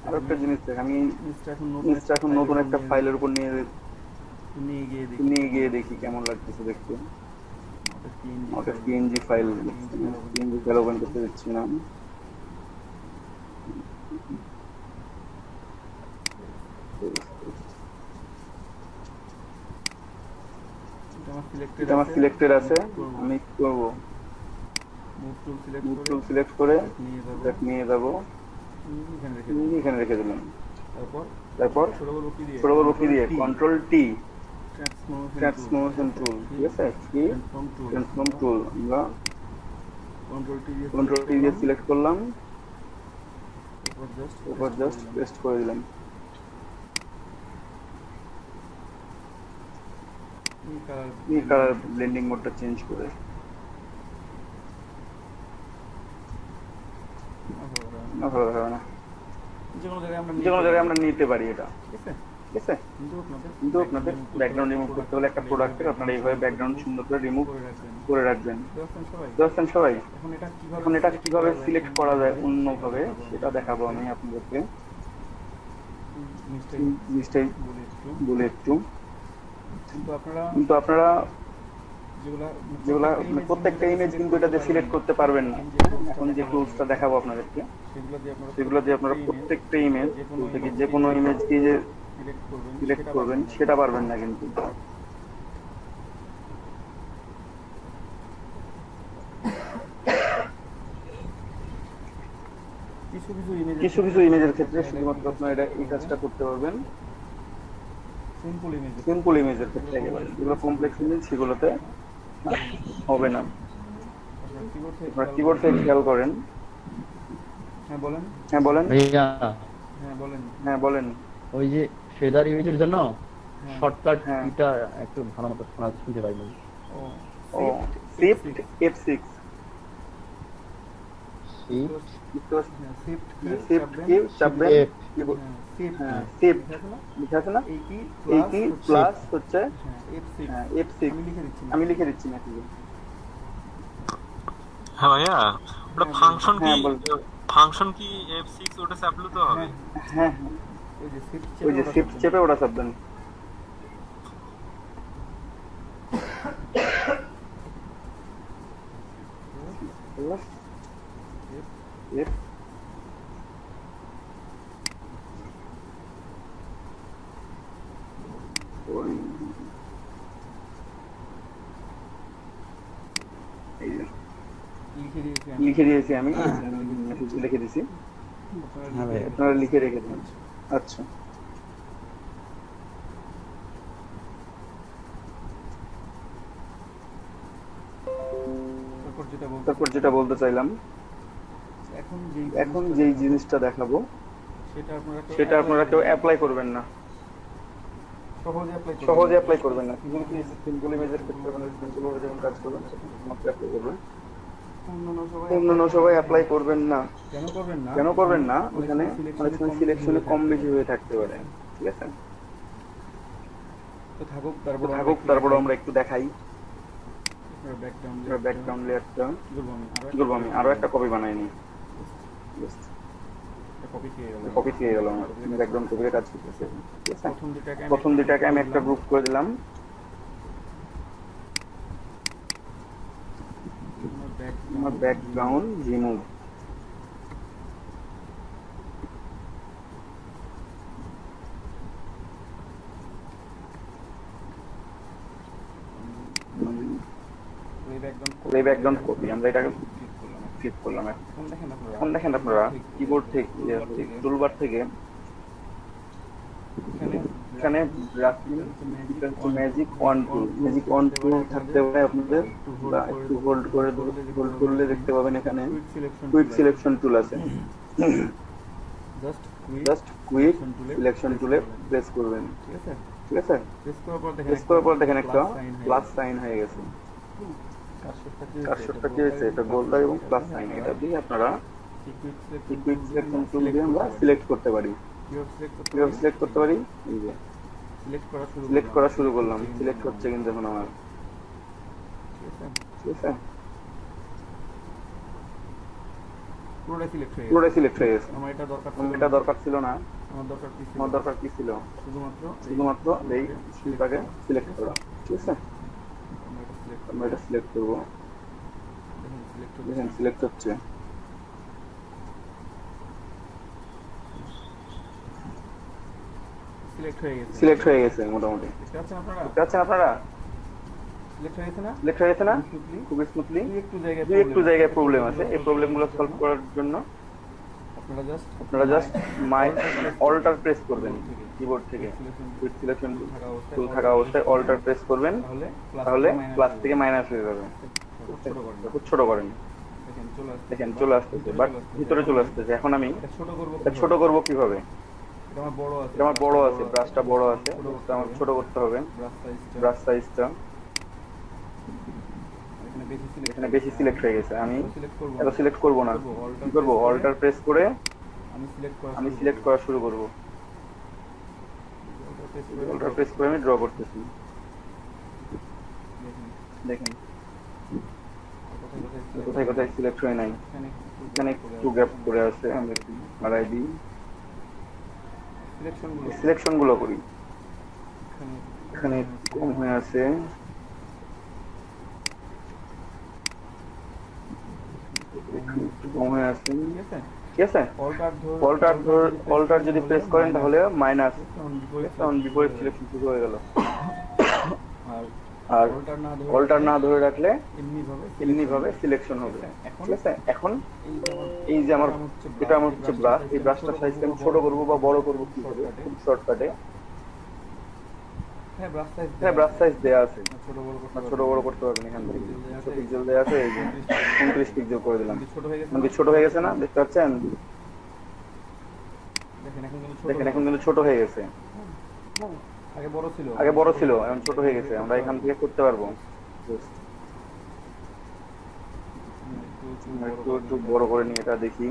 আরেকটা জিনিস দেখ, আমি এখন নতুন একটা ফাইলের উপর নিয়ে গিয়ে দেখি কেমন লাগতেছে দেখতে। আমাদের PNG ফাইল ওপেন করতে দিচ্ছি না। এটা আমার সিলেক্টেড আছে, আমি কি করব? মুভ টুল সিলেক্ট করে নিয়ে যাব, এখানে রেখে দিলাম। তারপর ছোট বড় কি দিয়ে কন্ট্রোল টি, ট্রান্সফরমেশন টুল। ঠিক আছে, কি ট্রান্সফর্ম টুল, আমরা কন্ট্রোল টি দিয়ে সিলেক্ট করলাম, এরপর জাস্ট পেস্ট করে দিলাম। এই কালার ব্লেন্ডিং মোডটা চেঞ্জ করে না, ভালো দেখাবে না। যে কোনো জায়গায় আমরা নিতে পারি এটা। ঠিক আছে, কিন্তু আপনাদের ব্যাকগ্রাউন্ড রিমুভ করতে হলে একটা প্রোডাক্টের আপনারা এইভাবে ব্যাকগ্রাউন্ড সুন্দর করে রিমুভ করে রাখবেন। বুঝতে সবাই? এখন এটা কিভাবে সিলেক্ট করা যায় অন্যভাবে সেটা দেখাবো আমি আপনাদেরকে। জিনিসটাই বলে একটু, কিন্তু আপনারা যেগুলা প্রত্যেকটা ইমেজ কিন্তু এটাতে সিলেক্ট করতে পারবেন না। এখন যে টুলসটা দেখাবো আপনাদেরকে, সেগুলো দিয়ে আপনারা প্রত্যেকটা ইমেজ থেকে যে কোনো ইমেজকে যে সিলেক্ট করবেন সেটা পারবেন না। কিন্তু কিছু ইমেজের ক্ষেত্রে শুধুমাত্র আপনারা এই কাজটা করতে পারবেন। সিম্পল ইমেজের ক্ষেত্রে একেবারে, যেগুলো কমপ্লেক্স ইমেজ সেগুলোতে হবে না। আপনারা কিবোর্ড থেকে খেয়াল করেন। হ্যাঁ বলেন। হ্যাঁ বলেন। ওই যে শেডার ইমেজের জন্য শর্টকাট এটা একটু ভালো মতো শোনা শুনতে পাইনি। ও শিফট F6 শিফট কি চাপবেন F কিবোর্ড শিফট শিফট লিখা আছে না 80 প্লাস হচ্ছে F6 F6 আমি লিখে দিচ্ছি আমি লিখে দিচ্ছি না হ্যাঁ ভাইয়া ওটা ফাংশন কি হ্যাঁ, বল। ফাংশন কি F6 ওটা চাপলে তো হবে হ্যাঁ ওই যে শিফট ওই যে শিফট চেপে ওটা চাপবেন F এই যে লিখে দিয়েছি আমি লিখে দিয়েছি আমি মেসেজ লিখে দিয়েছি হ্যাঁ ভাই আপনারা লিখে রেখে দিন আচ্ছা তারপর যেটা বলতে চাইলাম এখন যেই জিনিসটা দেখাবো সেটা আপনারা কেউ অ্যাপ্লাই করবেন না সহজে অ্যাপ্লাই করবেন না কিন্তু কি সিম্পল ইমেজের ক্ষেত্রে মানে সিম্পল ভাবে যখন কাজ করবেন মাত্র অ্যাপ্লাই করবেন অন্যান্য সবাই অ্যাপ্লাই করবেন না কেন করবেন না ওখানে অনেক সময় সিলেকশনে কম বেশি হয়ে থাকতে পারে ঠিক আছে তো থাকুক তারপর আমরা একটু দেখাই ব্যাকগ্রাউন্ড ব্যাকগ্রাউন্ড লেয়ারটা কি করবো আমি আরো একটা কপি বানাই নি কপি খেয়ে গেল আমার ব্যাকগ্রাউন্ড কপিতে কাজ করতেছে ঠিক আছে প্রথম দুটাকে আমি একটা গ্রুপ করে দিলাম আমার ব্যাকগ্রাউন্ড রিমুভ এই ব্যাকগ্রাউন্ড কপি আমরা এটাকে ক্লিক করলাম এখন দেখেন আপনারা কিবোর্ড থেকে টুলবার থেকে এখানে ম্যাজিক ওয়ান টুল থাকতে পারে আপনাদের বা একটু হোল্ড করলে দেখতে পাবেন এখানে কুইক সিলেকশন টুল আছে জাস্ট কুইক সিলেকশন টুলে প্রেস করবেন ঠিক আছে প্রেস করার পর দেখেন একটা প্লাস সাইন হয়ে গেছে কার্সরটা কি হয়েছে এটা গোলটা এবং প্লাস সাইন এটা দিয়ে আপনারা কুইক সিলেকশন টুল দিয়ে আমরা সিলেক্ট করতে পারি কিভাবে সিলেক্ট করতে পারি এই যে সিলেক্ট করা শুরু করলাম সিলেক্ট হচ্ছে কিন্তু এখন আমার ঠিক আছে পুরোটাই সিলেক্ট হয়ে গেছে আমার এটা দরকার ছিল না আমার দরকার কি ছিল শুধুমাত্র এই শিলটাকে সিলেক্ট করা ঠিক আছে আমরা এটা সিলেক্ট করবো দেখেন সিলেক্ট হচ্ছে সিলেক্ট হয়ে গেছে মোটামুটি দেখতে পাচ্ছেন আপনারা সিলেক্ট হয়ে গেছে না খুব স্মুথলি একটু জায়গায় প্রবলেম আছে এই প্রবলেমগুলো সলভ করার জন্য আপনারা জাস্ট অল্টার প্রেস করবেন কিবোর্ড থেকে কুইক সিলেকশন টুল থাকা অবস্থায় অল্টার প্রেস করবেন তাহলে প্লাস থেকে মাইনাস হয়ে যাবে খুব ছোট করেন দেখেন চলে আসতেছে বাট ভিতরে চলে আসতেছে এখন আমি ছোট করব কিভাবে এটা আমার বড় আছে ব্রাশটা বড় আছে আমার ছোট করতে হবে ব্রাশ সাইজটা এখানে বেশি সিলেক্ট হয়ে গেছে আমি এটা সিলেক্ট করব না কি করব অল্টার প্রেস করে আমি সিলেক্ট করা শুরু করব অল্টার প্রেস করে আমি ড্র করতেছি দেখেন কোথায় কোথায় সিলেক্ট হয় নাই এখানে একটু গ্যাপ করে আছে আমি একটু বাড়াই দিই সিলেকশন গুলো করি এখানে কম হয়ে আছে কম হয়ে আছে ঠিক আছে অল্টার যদি প্রেস করেন তাহলে মাইনাস বিপরীত সিলেকশন শুরু হয়ে গেল আর অল্টার না ধরে রাখলে এমনি ভাবে সিলেকশন হবে ঠিক আছে এখন এই যে আমার এটা আমার হচ্ছে ব্রাশ এই ব্রাশটার সাইজকে আমি ছোট করবো বা বড় করবো কি হবে খুব শর্টকাটে হ্যাঁ ব্রাশ সাইজ দেয়া আছে ছোট বড় করতে পারবেন এখান থেকে পিক্সেল দেয়া আছে এই যে 29 পিক্সেল করে দিলাম মানে ছোট হয়ে গেছে না দেখতে পাচ্ছেন দেখেন এখন কিন্তু ছোট হয়ে গেছে আগে বড় ছিল এখন ছোট হয়ে গেছে আমরা এখান থেকে করতে পারবো একটু একটু বড় করে নিয়ে এটা দেখি।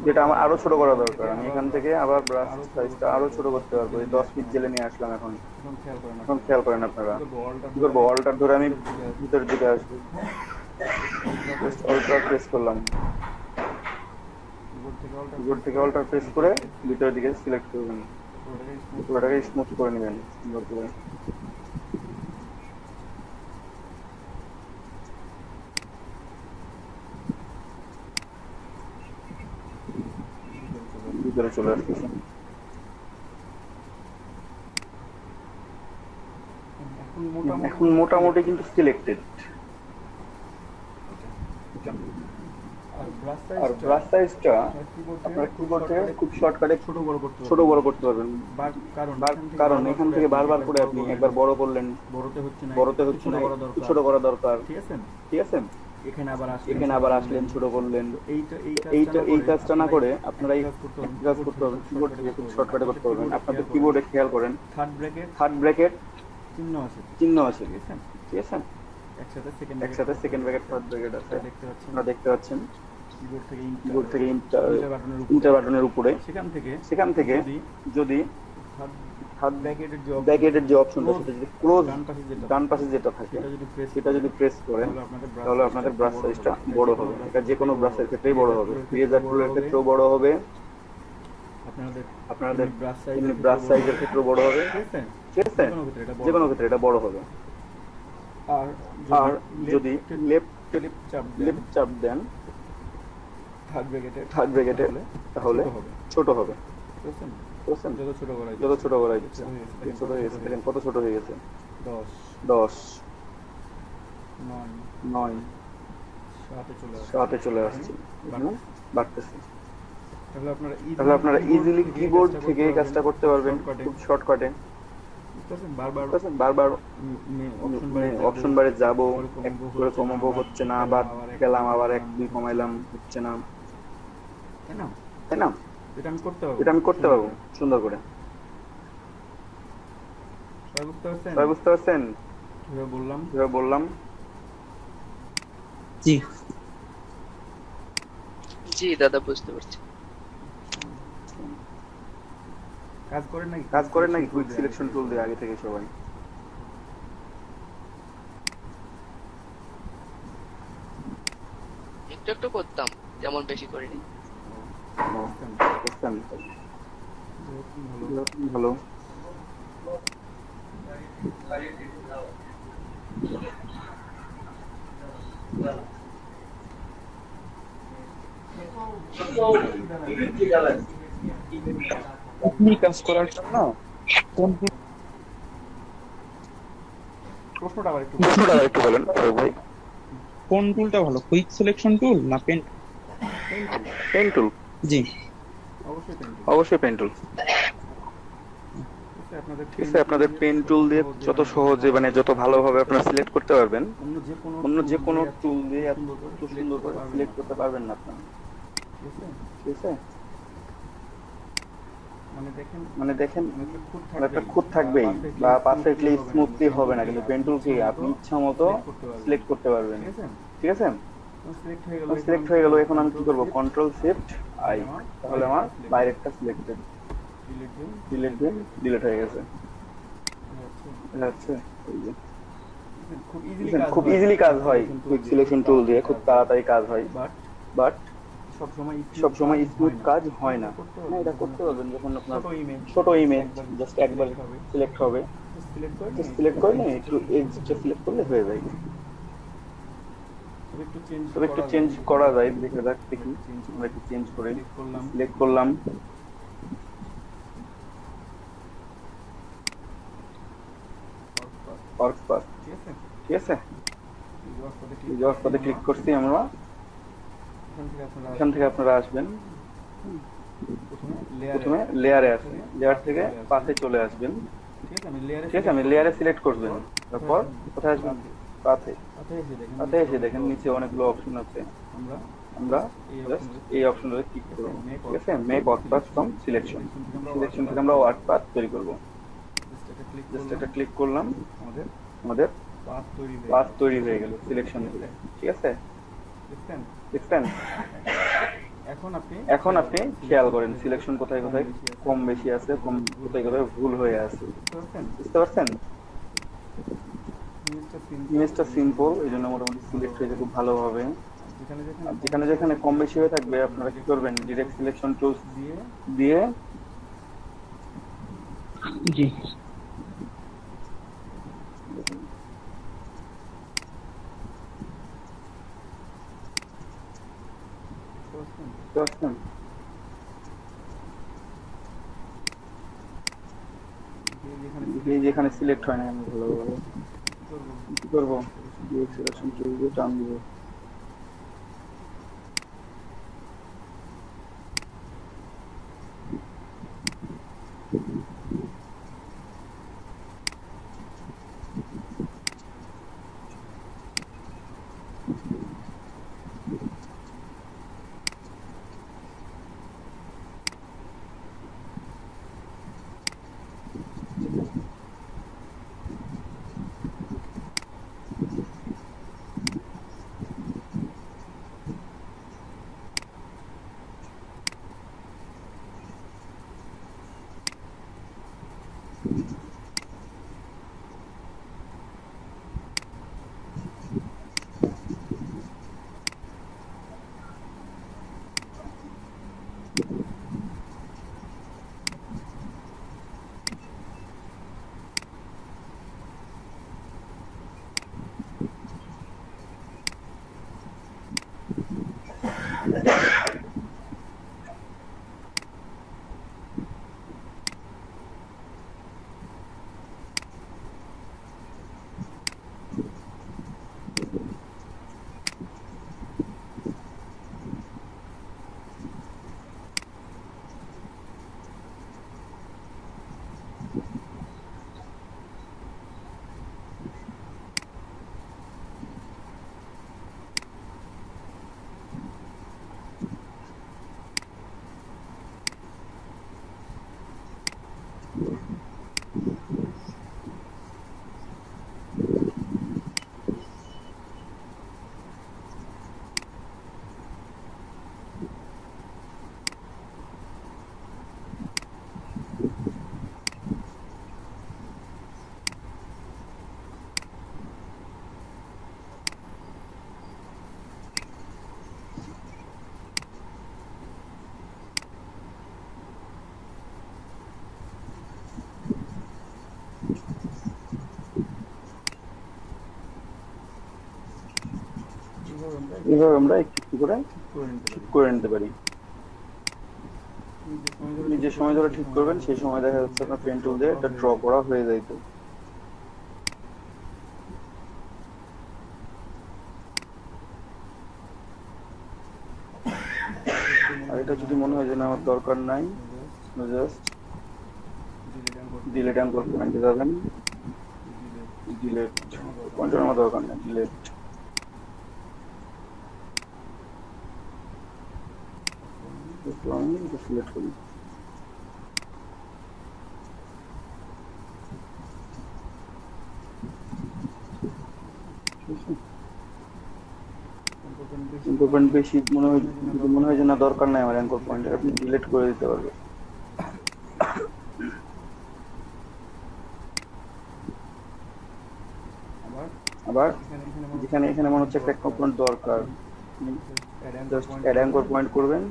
যেটা আমার আরো ছোট করা দরকার, আমি এখান থেকে আবার ব্রাশ সাইজটা আরো ছোট করতে পারবো। এই 10 ফিট জেলে নিয়ে আসলাম। এখন খেয়াল করেন আপনারা, কি করবো, অল্টার ধরে আমি ভিতরের দিকে আসবো, অল্টার প্রেস করলাম, কিবোর্ড থেকে অল্টার প্রেস করে ভিতরের দিকে সিলেক্ট করবেন, পুরোটাকে স্মুথ করে নেবেন সুন্দর করে। ভিতরে চলে আসতেছে। এখন মোটামুটি কিন্তু সিলেক্টেড। আর ব্রাশ সাইজটা আপনার কিবোর্ড থেকে খুব শর্টকাটে ছোট বড় করতে পারবেন। কারণ এখান থেকে বারবার করে আপনি একবার বড় করলেন, বড়তে হচ্ছে না, ছোট করা দরকার। ঠিক আছে, এখানে আবার আসলেন, ছোট করলেন। এই কাজটা না করে আপনারা এই কাজ করতে পারবেন, কিবোর্ড থেকে খুব শর্টকাটে করতে পারবেন। আপনাদের কিবোর্ডে খেয়াল করেন থার্ড ব্র্যাকেট চিহ্ন আছে, ঠিক আছে, একসাথে সেকেন্ড ব্র্যাকেট থার্ড ব্র্যাকেট আছে, আপনারা দেখতে পাচ্ছেন কিবোর্ড থেকে ইন্টার বাটনের উপরে। সেখান থেকে যদি থার্ড ব্র্যাকেটের যে অপশনটা, সেটা যদি ক্লোজ ডান পাশে যেটা থাকে সেটা যদি প্রেস করেন, তাহলে আপনাদের ব্রাশ সাইজটা বড় হবে। এটা যে কোনো ব্রাশের ক্ষেত্রেই বড় হবে, ইরেজার টুলের ক্ষেত্রেও বড় হবে, আপনাদের ব্রাশ সাইজের ক্ষেত্রেও বড় হবে। ঠিক আছে, যে কোনো ক্ষেত্রে এটা বড় হবে। আর যদি লেফট চাপ দেন থার্ড ব্র্যাকেটে, তাহলে ছোট হবে। যত ছোট করা যাচ্ছে, ছোট হয়ে গেছে, দেখেন কত ছোট হয়ে গেছে। 10 9 7 চলে আসছে, বাড়তেছে। তাহলে আপনারা ইজিলি কিবোর্ড থেকে এই কাজটা করতে পারবেন খুব শর্টকাটে। বারবার অপশন বারে যাব, এক করে কমাবো, হচ্ছে না, আবার গেলাম, আবার 1 2 কমাইলাম, হচ্ছে না, তাই না? এটা আমি করতে পারবো সুন্দর করে। বুঝতে পারছেন কিভাবে বললাম? জি জি দাদা, বুঝতে পারছি। কাজ করেন নাকি কুইক সিলেকশন টুল দিয়ে আগে থেকে সবাই? একটু একটু করতাম, তেমন বেশি করিনি। ভালো। আপনি কাজ করার জন্য প্রশ্নটা আবার একটু বলেন ভাই। কোন টুলটা ভালো, কুইক সিলেকশন টুল না পেন টুল? জি, অবশ্যই পেন টুল। আপনাদের পেন টুল দিয়ে যত সহজে, মানে যত ভালোভাবে আপনারা সিলেক্ট করতে পারবেন, অন্য যে কোনো টুল দিয়ে এত সুন্দর করে সিলেক্ট করতে পারবেন না আপনারা। ঠিক আছে, মানে দেখেন একটা খুঁত থাকবেই, বা পারফেক্টলি স্মুথলি হবে না, কিন্তু পেন টুল কি আপনি ইচ্ছা মতো সিলেক্ট করতে পারবেন। ঠিক আছে, সিলেক্ট হয়ে গেল। এখন আমি কি করব, কন্ট্রোল শিফট আই, তাহলে আমার বাইরেরটা সিলেক্টেড, ডিলিট হয়ে গেছে। আচ্ছা, খুব ইজিলি কাজ হয় কুইক সিলেকশন টুল দিয়ে, খুব তাড়াতাড়ি কাজ হয়, বাট সবসময় স্মুথ কাজ হয় না। এটা করতে পারবেন যখন আপনার ছোট ইমেজ জাস্ট একবার সিলেক্ট হবে, সিলেক্ট করে না একটু এজটা সিলেক্ট করলে হয়ে যায়। তবে একটু চেঞ্জ করা যায়, দেখে দেখি আমরা একটু চেঞ্জ করে সিলেক্ট করলাম। ঠিক আছে, ক্লিক করছি আমরা। এখান থেকে আপনারা আসবেন, প্রথমে লেয়ারে আসবেন, লেয়ার থেকে পাশে চলে আসবেন। ঠিক আছে, আমি লেয়ারে সিলেক্ট করবেন, তারপর কোথায় আসবেন, পাথে তাতে এসে দেখেন নিচে অনেকগুলো অপশন আছে। আমরা আমরা এই জাস্ট অপশনে এই অপশনটাতে ক্লিক করব, Make ঠিক আছে? Make work path from selection. Selection থেকে আমরা ওয়ার্ক পাথ তৈরি করব। জাস্ট এটা ক্লিক করলাম, আমাদের আমাদের পাথ পাথ তৈরি হয়ে গেল সিলেকশন থেকে, ঠিক আছে? দেখছেন? দেখছেন? এখন আপনি খেয়াল করেন সিলেকশন কোথায় কোথায় কম বেশি আছে, কম কোথায় কোথায় ভুল হয়ে আছে, বুঝতে পারছেন? ইমেজটা সিম্পল, এই জন্য মোটামুটি সিলেক্ট হয়েছে খুব ভালোভাবে। আর যেখানে যেখানে কম বেশি হয়ে থাকবে আপনারা কি করবেন, ডিরেক্ট সিলেকশন টুলস দিয়ে জি বুঝতে পারছেন? এই যেখানে সিলেক্ট হয় না আমি ভালোভাবে কি করবো, ডিরেক্ট সিলেকশন টুলস দিয়ে টান দিব। এইভাবে আমরা একটু একটু করে ঠিক করে নিতে পারি। আপনি যে সময় ধরে ঠিক করবেন সেই সময় দেখা যাচ্ছে আপনার পেন টুল দিয়ে এটা ড্র করা হয়ে যাইত। আর এটা যদি মনে হয় যে না আমার দরকার নাই, জাস্ট ডিলিট অ্যাঙ্কর পয়েন্টে যাবেন, ডিলিট পয়েন্টের আমার দরকার নেই, ডিলিট। আমি এটা সিলেক্ট করি, অ্যাঙ্কর পয়েন্ট বেশি মনে হয় যে না দরকার নাই আমার অ্যাঙ্কর পয়েন্ট, আপনি ডিলিট করে দিতে পারবেন। আবার যেখানে এখানে মনে হচ্ছে একটা অ্যাঙ্কর পয়েন্ট দরকার, জাস্ট অ্যাড অ্যাঙ্কর পয়েন্ট করবেন।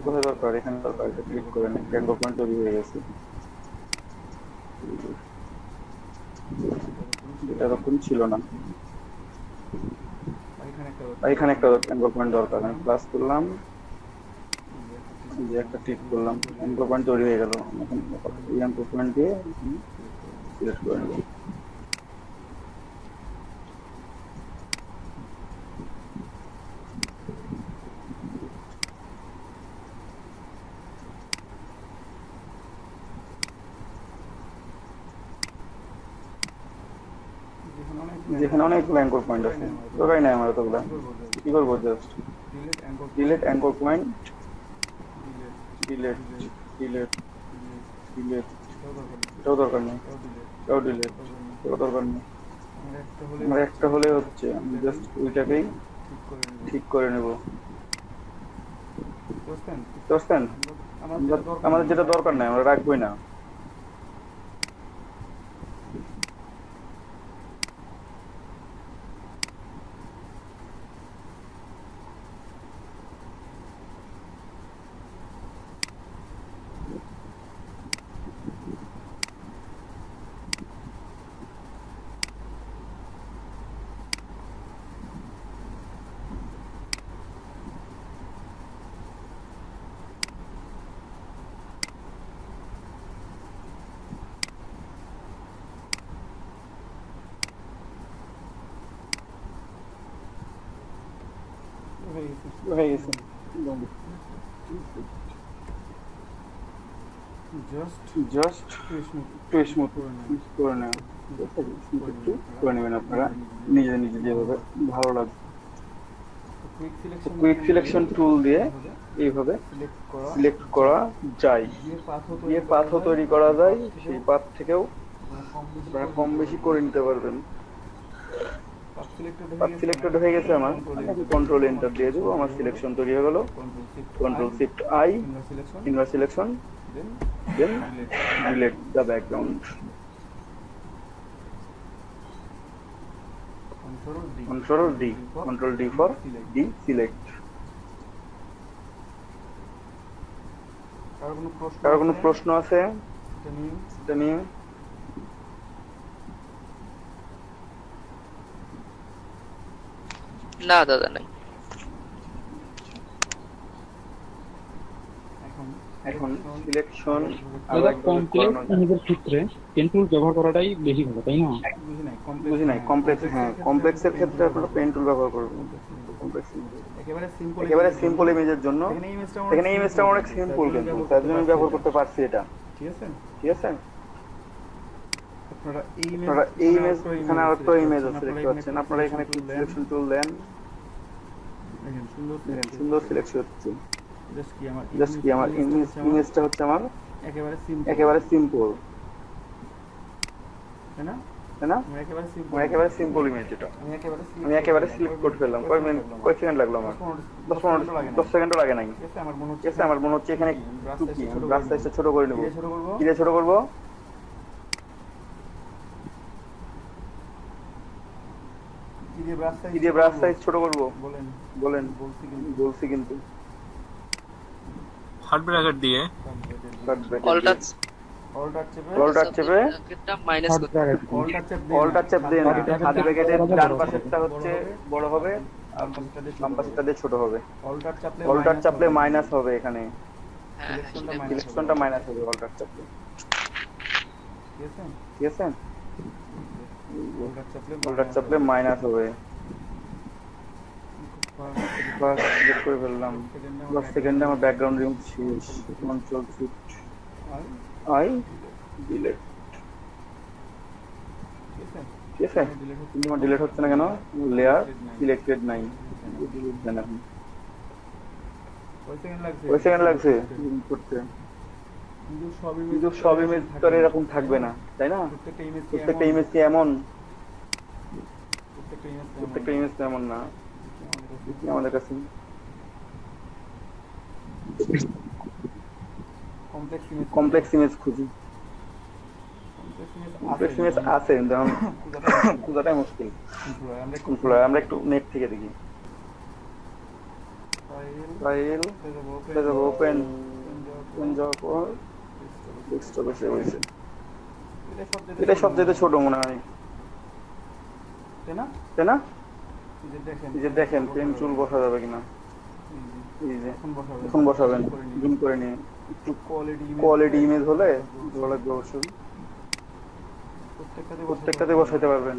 কোথায় দরকার, এখানে দরকার, এটা ক্লিক করেন, একটা অ্যাঙ্কর পয়েন্ট তৈরি হয়ে গেছে। এটা এরকম ছিল না, এখানে একটা অ্যাঙ্কর পয়েন্ট দরকার, আমি প্লাস করলাম, যে একটা ক্লিক করলাম, অ্যাঙ্কর পয়েন্ট তৈরি হয়ে গেল। এখন এই অ্যাঙ্কর পয়েন্ট দিয়ে সিলেক্ট করে নেব। যেখানে অনেকগুলো অ্যাঙ্কর পয়েন্ট আছে, দরকার নাই আমার অতগুলা। কি করবো? Just delete anchor point, delete delete delete, এটাও দরকার নেই, এটাও ডিলেট, এটাও দরকার নেই। আমার একটা হলে হচ্ছে, আমি জাস্ট ওইটাকেই ঠিক করে নেব। বুঝতে পারছেন? আমাদের যেটা দরকার নাই আমরা রাখবোই না। হয়ে গেছে। জাস্ট একটু স্মুথ করে নেওয়া, একটু করে নেবেন আপনারা নিজে নিজে যেভাবে ভালো লাগবে। কুইক সিলেকশন টুল দিয়ে এইভাবে সিলেক্ট করা যায়, দিয়ে পাথও তৈরি করা যায়, সেই পাথ থেকেও আপনারা কম বেশি করে নিতে পারবেন। পাথ সিলেক্টেড হয়ে গেছে আমার, কন্ট্রোল এন্টার দিয়ে দেবো, আমার সিলেকশন তৈরি হয়ে গেল। Control shift I, inverse selection, then delete the background. Control D for deselect. কারো কোনো প্রশ্ন আছে এটা নিয়ে? না দাদা নাই। এখন সিলেকশন দাদা কমপ্লেক্স ইমেজের ক্ষেত্রে পেন টুল ব্যবহার করাটাই বেশি ভালো, তাই না? বুঝি নাই। কমপ্লেক্স, হ্যাঁ কমপ্লেক্সের ক্ষেত্রে আপনারা পেন টুল ব্যবহার করবেন। কমপ্লেক্স একেবারে সিম্পল ইমেজের জন্য, এখানে ইমেজটা অনেক সিম্পল, কিন্তু তার জন্য আমি ব্যবহার করতে পারছি এটা। ঠিক আছে? আপনারা এই ইমেজ, এখানে আরেকটা ইমেজ আছে দেখতে পাচ্ছেন, আপনারা এখানে সিলেকশন টুল দেন, সুন্দর সিলেকশন হচ্ছে। জাস্ট কি আমার ইমেজটা হচ্ছে আমার একেবারে সিম্পল, তাই না? আমার একেবারে সিম্পল ইমেজ এটা, আমি একেবারে সিলেক্ট করে ফেললাম। কয় সেকেন্ড লাগলো আমার? 10 সেকেন্ডও লাগে নাই। ঠিক আছে, আমার মনে হচ্ছে এখানে ব্রাশ সাইজটা ছোট করে নেবো। কি দিয়ে ছোট করবো? কি দিয়ে ব্রাশ সাইজ ছোট করবো বলেন? বলছি কিন্তু হার্ড ব্র্যাকেট দিয়ে অল্টার চেপে মাইনাস অল্টার চেপ দিয়ে না, হাত ব্র্যাকেটের ডান পাশেরটা হচ্ছে বড় হবে আর বাম পাশেরটা দিয়ে ছোট হবে। অল্টার চাপলে মাইনাস হবে, এখানে সিলেকশনটা মাইনাস হবে অল্টার চাপলে। ঠিক আছে? অল্টার চাপলে মাইনাস হবে। সিলেক্ট করে ফেললাম। 10 সেকেন্ডে আমার ব্যাকগ্রাউন্ড রিমুভ শেষ। Control shift I, delete. ঠিক আছে? কিন্তু আমার ডিলিট হচ্ছে না কেন? লেয়ার সিলেক্টেড নাই, ডিলিট দেন আপনি। কয় সেকেন্ড লাগছে করতে? কিন্তু সব ইমেজ তো এরকম থাকবে না, তাই না? প্রত্যেকটা ইমেজ কি এমন? প্রত্যেকটা ইমেজ তো এমন না আমাদের কাছে। কমপ্লেক্স ইমেজ খুঁজি। কমপ্লেক্স ইমেজ আছে কিন্তু খোঁজাটাই মুশকিল। আমরা একটু নেট থেকে দেখি। ফাইল, ওপেন, যাওয়ার পর ডেস্কটপে সেভ হয়েছে। এটা সবচেয়ে ছোট মনে হয়, তাই না? এই যে দেখেন পেন টুল বসা যাবে কিনা। এই যে এখন বসাবেন, জুম করে নিয়ে একটু কোয়ালিটি ইমেজ হলে ভালো লাগবে অবশ্যই। প্রত্যেকটাতে বসাইতে পারবেন।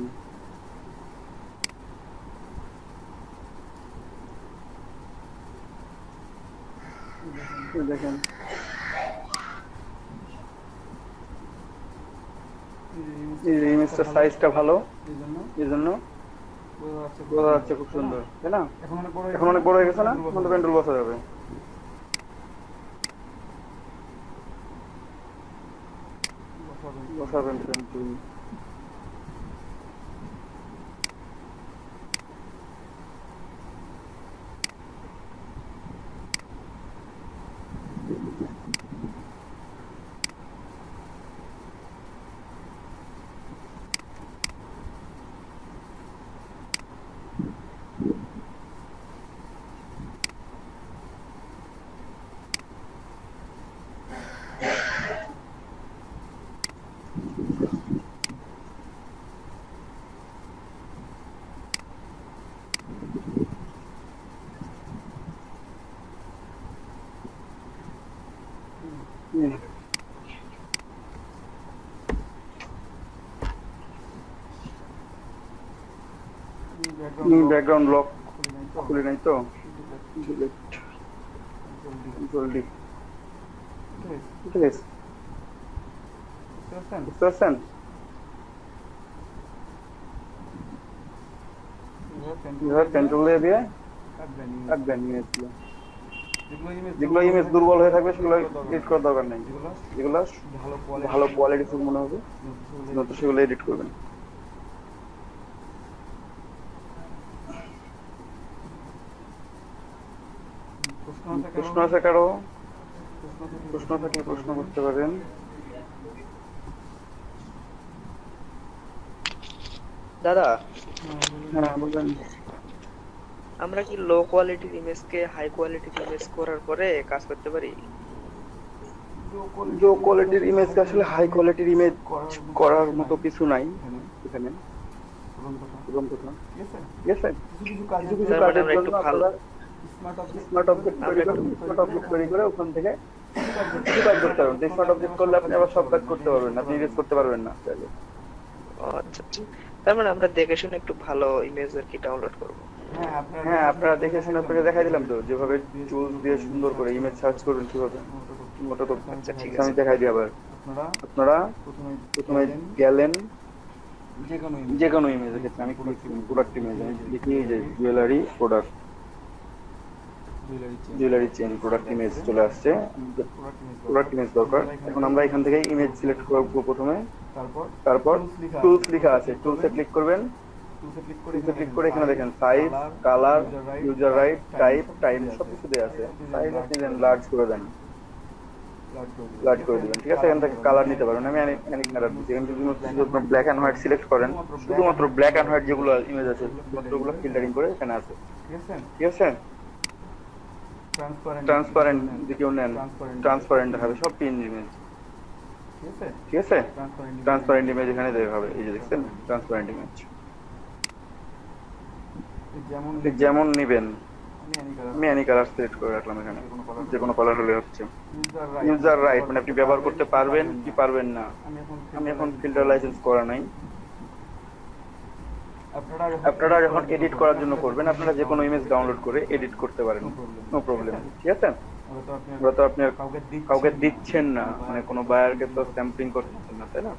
দেখেন এই ইমেজটার সাইজটা ভালো, এই জন্য বোঝা যাচ্ছে খুব সুন্দর, তাই না? এখন অনেক বড় এখন অনেক বড় হয়ে গেছে না? এখন তো পেন্টুল বসা যাবে। বসাবেন পেন্টুল। ব্যাকগ্রাউন্ড লক খুলে নাই তো? জলদি ঠিক আছে, বুঝতে পারছেন? পেন্টুল দিয়ে কাটবেন ইমেজগুলো। যেগুলো ইমেজ দুর্বল হয়ে থাকবে সেগুলো এডিট করার দরকার নেই। যেগুলো ভালো কোয়ালিটি ফুল মনে হবে তো সেগুলো এডিট করবেন। প্রশ্ন আছে কারো? প্রশ্ন থাকলে প্রশ্ন করতে পারেন। দাদা, হ্যাঁ বলবেন। আমরা কি লো কোয়ালিটির ইমেজকে হাই কোয়ালিটির ইমেজ করার পরে কাজ করতে পারি? লো কোয়ালিটির ইমেজকে আসলে হাই কোয়ালিটির ইমেজ করার মতো কিছু নাই এখানে। ঠিক আছে, কিছু কিছু কাজের জন্য আপনারা স্মার্ট অবজেক্ট তৈরি করে ওখান থেকে কিছু কাজ করতে পারবেন। স্মার্ট অবজেক্ট করলে আপনি আবার সব কাজ করতে পারবেন না, আপনি ইরেজ করতে পারবেন না। আচ্ছা, তার মানে আমরা দেখে শুনে একটু ভালো ইমেজ আর কি ডাউনলোড করব। হ্যাঁ, আপনারা দেখে শুনে আপনাকে দেখাই দিলাম তো, যেভাবে টুলস দিয়ে সুন্দর করে ইমেজ সার্চ করবেন কিভাবে, ওটা তো আচ্ছা ঠিক আমি আছে। দেখাই দিই। আবার আপনারা প্রথমে গেলেন যে কোনো ইমেজের ক্ষেত্রে, আমি প্রোডাক্ট ইমেজ লিখি যে জুয়েলারি চেইন প্রোডাক্ট ইমেজ চলে আসছে। প্রোডাক্ট ইমেজ দরকার। এখন আমরা এখান থেকে ইমেজ সিলেক্ট করব প্রথমে, তারপর টুলস লেখা আছে, টুলসে ক্লিক করবেন। টুলসে ক্লিক করে এখানে দেখেন size, colour, user right, time সবকিছু দেওয়া আছে। সাইজ আপনি দেন লার্জ করে দেন, লার্জ করে দিবেন। ঠিক আছে, এখান থেকে কালার নিতে পারেন। আমি অনেক কালার দিচ্ছি। এখান থেকে যদি ব্ল্যাক এন্ড হোয়াইট সিলেক্ট করেন, শুধুমাত্র ব্ল্যাক এন্ড হোয়াইট যেগুলো ইমেজ আছে ওগুলো ফিল্টারিং করে এখানে আছে। ঠিক আছে, ট্রান্সপারেন্ট যদি কেউ নেন, ট্রান্সপারেন্ট দেখাবে সব পিন ইমেজ। ঠিক আছে, ট্রান্সপারেন্ট ইমেজ এখানে দেখাবে। এই যে দেখছেন ট্রান্সপারেন্ট ইমেজ, যেমন নিবেন। আমি অ্যানি কালার সিলেক্ট করে রাখলাম এখানে, যে কোনো কালার হলে হচ্ছে। ইউজার রাইট মানে আপনি ব্যবহার করতে পারবেন কি পারবেন না। আমি এখন ফিল্টার লাইসেন্স করা নাই। আপনারা যখন এডিট করার জন্য করবেন, আপনারা যে কোনো ইমেজ ডাউনলোড করে এডিট করতে পারেন, নো প্রবলেম। ঠিক আছে, ওরা তো আপনি কাউকে দিচ্ছেন না, মানে কোনো বায়ারকে তো স্যাম্পলিং করতেছেন না, তাই না?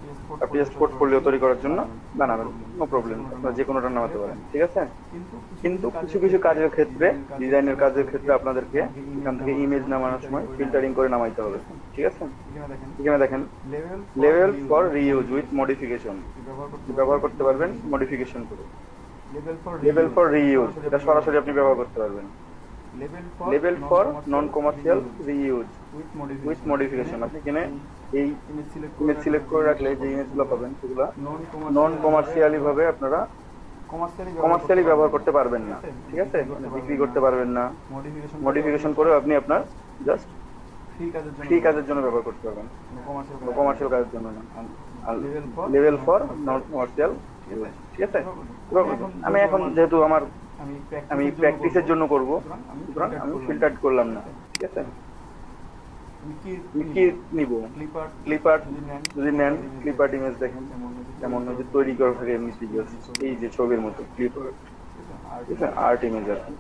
আপনি জাস্ট পোর্টফোলিও তৈরি করার জন্য বানাবেন, নো প্রবলেম। আপনারা যে কোনোটা নামাতে পারেন। ঠিক আছে, কিন্তু কিছু কিছু কাজের ক্ষেত্রে, ডিজাইনের কাজের ক্ষেত্রে আপনাদেরকে এখান থেকে ইমেজ নামানোর সময় ফিল্টারিং করে নামাইতে হবে। ঠিক আছে, এখানে দেখেন level for reuse with modification ব্যবহার করতে পারবেন মডিফিকেশন করে। লেভেল ফর রিইউজ এটা সরাসরি আপনি ব্যবহার করতে পারবেন। Level for non commercial reuse with modification, আপনি এখানে এই ইমেজ সিলেক্ট করে রাখলে যে ইমেজগুলো পাবেন সেগুলো নন কমার্শিয়ালি ভাবে আপনারা কমার্শিয়ালি ব্যবহার করতে পারবেন না। ঠিক আছে, বিক্রি করতে পারবেন না। মডিফিকেশন করে আপনি আপনার জাস্ট ফ্রি কাজের জন্য ব্যবহার করতে পারবেন, কমার্শিয়াল কাজের জন্য না। Level for non commercial. ঠিক আছে, আমি এখন যেহেতু আমি প্র্যাকটিসের জন্য করব, সুতরাং আমি ফিল্টার করলাম না। ঠিক আছে, কি নিব? ক্লিপার্ট যদি নেন, ক্লিপার্ট ইমেজ দেখেন যেমন যে তৈরি করা থাকে এমনি এই যে ছবির মতো ক্লিপার্ট। ঠিক আছে, আর্ট ইমেজ আর কি।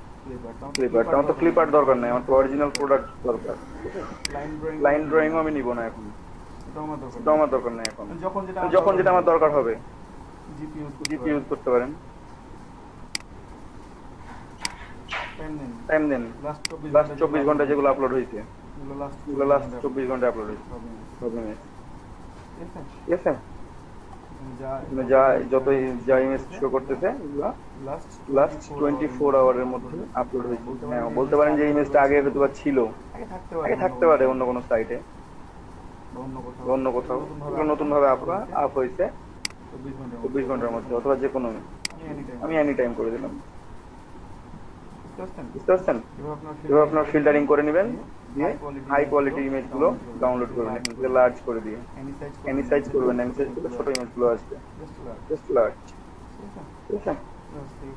ক্লিপার্ট আমার তো ক্লিপার্ট দরকার নাই, আমার তো অরিজিনাল প্রোডাক্ট দরকার। লাইন ড্রয়িংও আমি নিব না এখন, এটা আমার দরকার নাই এখন। যখন যেটা আমার দরকার হবে জিপি ইউজ করতে পারেন। টাইম দেন লাস্ট লাস্ট 24 ঘন্টা যেগুলো আপলোড হয়েছে এগুলো লাস্ট 24 ঘন্টা আপলোড হয়েছে প্রবলেম ঠিক আছে মানে যা যতই যা ইমেজ শো করতেছে এগুলো লাস্ট 24 আওয়ারের মধ্যে আপলোড হয়েছে। হ্যাঁ বলতে পারেন যে ইমেজটা আগে হয়তো বা ছিল, আগে থাকতে পারে অন্য কোনো সাইটে, অন্য কোথাও নতুন ভাবে আপ হয়েছে 24 ঘন্টার মধ্যে, অথবা যে কোনো। আমি এনি টাইম করে দিলাম, বুঝতে পারছেন? এবার আপনার ফিল্টারিং করে নেবেন, দিয়ে হাই কোয়ালিটির ইমেজগুলো ডাউনলোড করবেন এখান থেকে লার্জ করে দিয়ে। এনি সাইজ করবেন, এনি সাইজ করলে ছোট ইমেজগুলো আসবে, জাস্ট লার্জ, ঠিক আছে?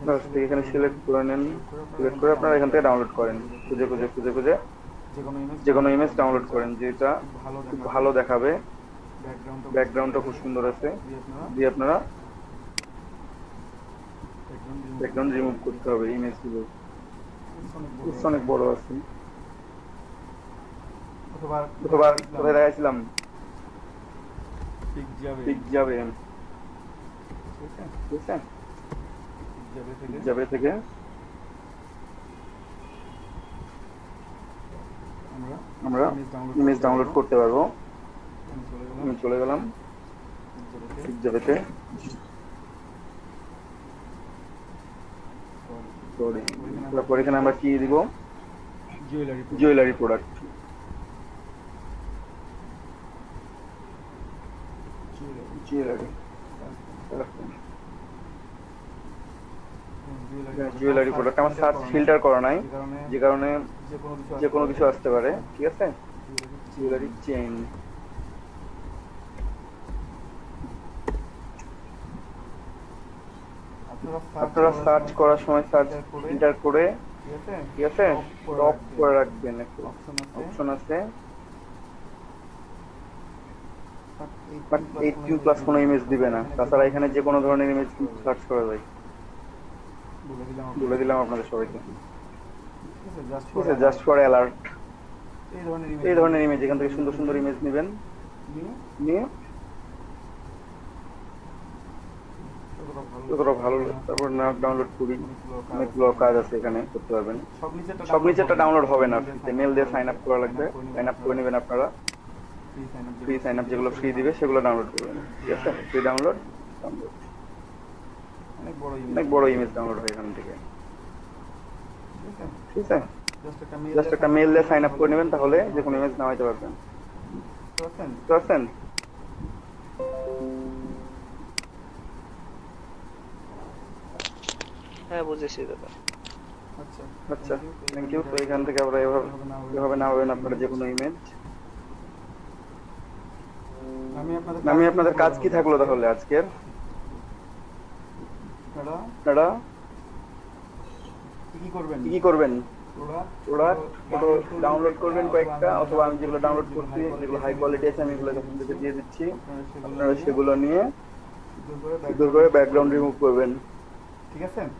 বাস এখানে সিলেক্ট করে নেন, সিলেক্ট করে আপনারা এখান থেকে ডাউনলোড করেন, খুঁজে খুঁজে খুঁজে খুঁজে যে কোনো ইমেজ ডাউনলোড করেন যেটা খুব ভালো দেখাবে, ব্যাকগ্রাউন্ডটা খুব সুন্দর আছে, দিয়ে আপনারা ব্যাকগ্রাউন্ড রিমুভ করতে হবে ইমেজগুলো, অনেক বড় আছে। অথবা কোথায় দেখাইছিলাম পিক যাবে, ঠিক আছে? যাবে থেকে আমরা ইমেজ ডাউনলোড করতে পারবো। আমি চলে গেলাম পিক যাবেতে, তারপর এখানে আমরা কি দিব, জুয়েলারি প্রোডাক্ট, জুয়েলারি প্রোডাক্ট। আমার সার্চ ফিল্টার করা নাই, যে কারণে যে কোনো কিছু আসতে পারে, ঠিক আছে? জুয়েলারি চেইন, আপনারা সার্চ করার সময় সার্চ ফিল্টার করে, ঠিক আছে, টপ করে রাখবেন। একটু অপশন আছে, বাট 18+ কোনো ইমেজ দিবে না, তাছাড়া এখানে যে কোনো ধরনের ইমেজ সার্চ করা যায়, বলে দিলাম আপনাদের সবাইকে, ঠিক আছে? জাস্ট ফর অ্যালার্ট, এই ধরনের ইমেজ এখান থেকে সুন্দর সুন্দর ইমেজ নেবেন, নিয়ে যতটা ভালো তারপর না ডাউনলোড করি, অনেকগুলো কাজ আছে এখানে করতে পারবেন। সব নিচেরটা ডাউনলোড হবে না, ফ্রিতে মেল দিয়ে সাইন আপ করা লাগবে, সাইন আপ করে নেবেন আপনারা, ফ্রি সাইন আপ যেগুলো ফ্রি দিবে সেগুলো ডাউনলোড করবেন, ঠিক আছে? ফ্রি ডাউনলোড, অনেক বড় ইমেজ ডাউনলোড হয় এখান থেকে, ঠিক আছে? জাস্ট একটা মেল দিয়ে সাইন আপ করে নেবেন, তাহলে যে কোনো ইমেজ নামাইতে পারবেন, বুঝতে পারছেন? হ্যাঁ বুঝেছি দাদা। আচ্ছা, থ্যাংক ইউ। তো এখান থেকে আমরা এভাবে নামাবেন আপনারা যে কোনো ইমেজ। আমি আপনাদের কাজ কি থাকলো তাহলে আজকের? আপনারা কি করবেন? প্রোডাক্ট ফটো ডাউনলোড করবেন কয়েকটা, অথবা আমি যেগুলো ডাউনলোড করছি যেগুলো হাই কোয়ালিটি আছে আমি এগুলো আপনাদেরকে দিয়ে দিচ্ছি, আপনারা সেগুলো নিয়ে সুন্দর করে ব্যাকগ্রাউন্ড রিমুভ করবেন,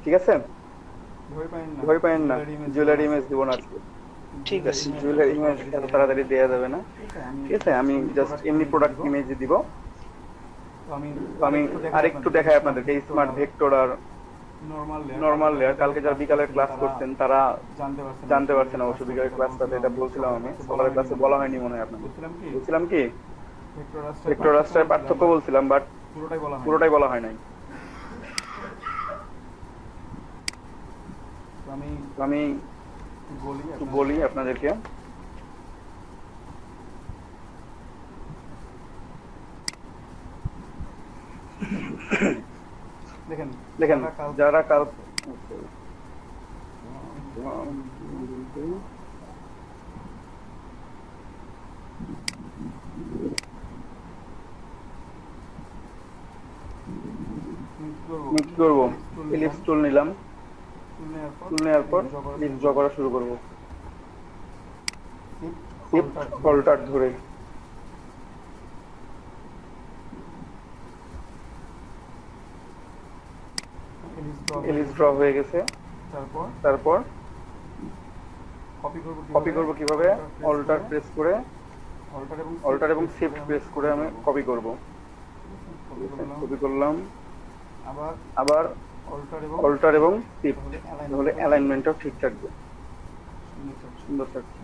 ঠিক আছে? ভয় পাইন না, জুয়েলারি ইমেজ দিব না আজকে, ঠিক আছে। জুয়েলারি ইমেজ এত তাড়াতাড়ি দেওয়া যাবে না, ঠিক আছে? আমি জাস্ট এমনি প্রোডাক্ট ইমেজ দিব। তো আমি আরেকটু দেখাই আপনাদেরকে, স্মার্ট ভেক্টর আর নরমাল লেয়ার। কালকে যারা বিকালের ক্লাস করতেন তারা জানতে পারছেন অবশ্য, বিকালের ক্লাসটাতে এটা বলছিলাম আমি, সকালের ক্লাসে বলা হয়নি মনে হয় আপনাদের। বলছিলাম কি ভেক্টর রাস্টারের পার্থক্য বলছিলাম, বাট পুরোটাই বলা হয় নাই। আমি বলি আপনাদেরকে, দেখেন যারা কাল কি করবো, এলিপস টুল নিলাম, টুল নেওয়ার পর এলিপস ড্র করা শুরু করবো, শিফট অল্টার ধরে। এলিপস ড্র হয়ে গেছে, তারপর কপি করব কিভাবে? অল্টার প্রেস করে, অল্টার এবং শিফট প্রেস করে আমি কপি করব, কপি করলাম, আবার অল্টার এবং শিফট, তাহলে অ্যালাইনমেন্টটাও ঠিক থাকবে, সুন্দর থাকবে।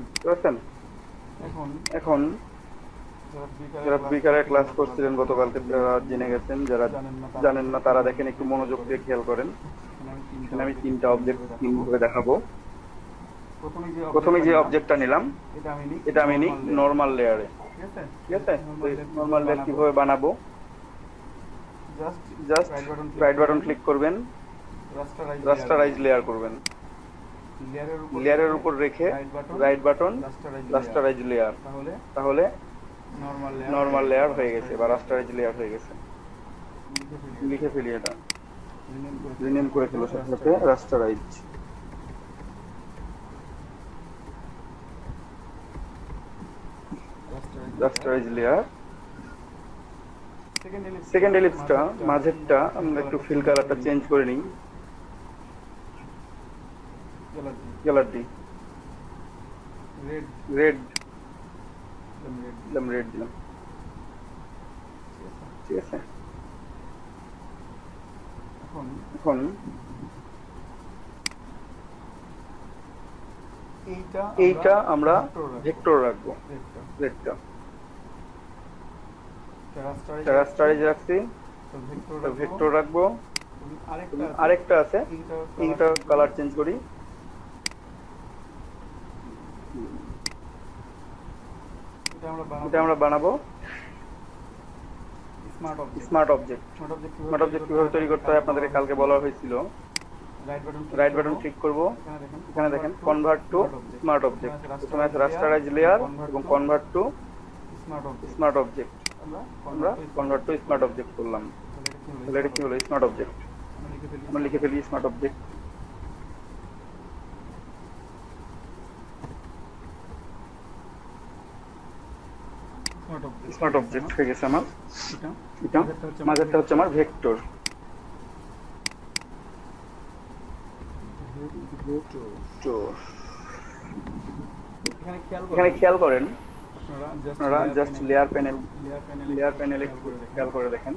বুঝতে পারছেন? এখন যারা বিকারে ক্লাস করছিলেন গতকালকে, যারা জেনে গেছেন, যারা জানেন না তারা দেখেন, একটু মনোযোগ দিয়ে খেয়াল করেন। এখানে আমি 3টা অবজেক্ট 3 করে দেখাবো। প্রথমে যে অবজেক্টটা নিলাম এটা আমি নিই নরমাল লেয়ারে, ঠিক আছে? নরমাল লেয়ার কিভাবে বানাবো? জাস্ট রাইট বাটন ক্লিক করবেন, রাস্টারাইজ লেয়ার করবেন, লেয়ারের উপর রেখে রাইট বাটন রাস্টারাইজ লেয়ার, তাহলে নরমাল লেয়ার হয়ে গেছে বা রাস্টারাইজ লেয়ার হয়ে গেছে। লিখে ফেলি, এটা রিনেম করে ফেলো সাথে সাথে রাস্টারাইজ। Rasterise layer. সেকেন্ড এলিপসটা মাঝেরটা আমরা একটু ফিল কালারটা চেঞ্জ করে নিই, কালার দিই রেড, দিলাম রেড দিলাম, ঠিক আছে? এখন এইটা আমরা ভেক্টর রাখবো, রেডটা রাস্টারাইজ রাখছি, ভেক্টর রাখবো। আরেকটা আছে, এইটা কালার চেঞ্জ করি, এটা আমরা বানাবো স্মার্ট অবজেক্ট। স্মার্ট অবজেক্ট কিভাবে তৈরি করতে হয় আপনাদেরকে কালকে বলা হয়েছিল। রাইট বাটন ক্লিক করব, এখানে দেখেন কনভার্ট টু স্মার্ট অবজেক্ট, প্রথমে আছে রাস্টারাইজ লেয়ার এবং কনভার্ট টু স্মার্ট অবজেক্ট। আমরা কনভার্ট টু স্মার্ট অবজেক্ট করলাম, তাহলে এটা কি হলো? Smart object. আমরা লিখে ফেলি স্মার্ট অবজেক্ট। স্মার্ট অবজেক্ট হয়ে গেছে আমার। এটা মাঝেরটা হচ্ছে আমার ভেক্টর। এখানে খেয়াল করেন, আপনারা জাস্ট লেয়ার প্যানেলে খেয়াল করে দেখেন,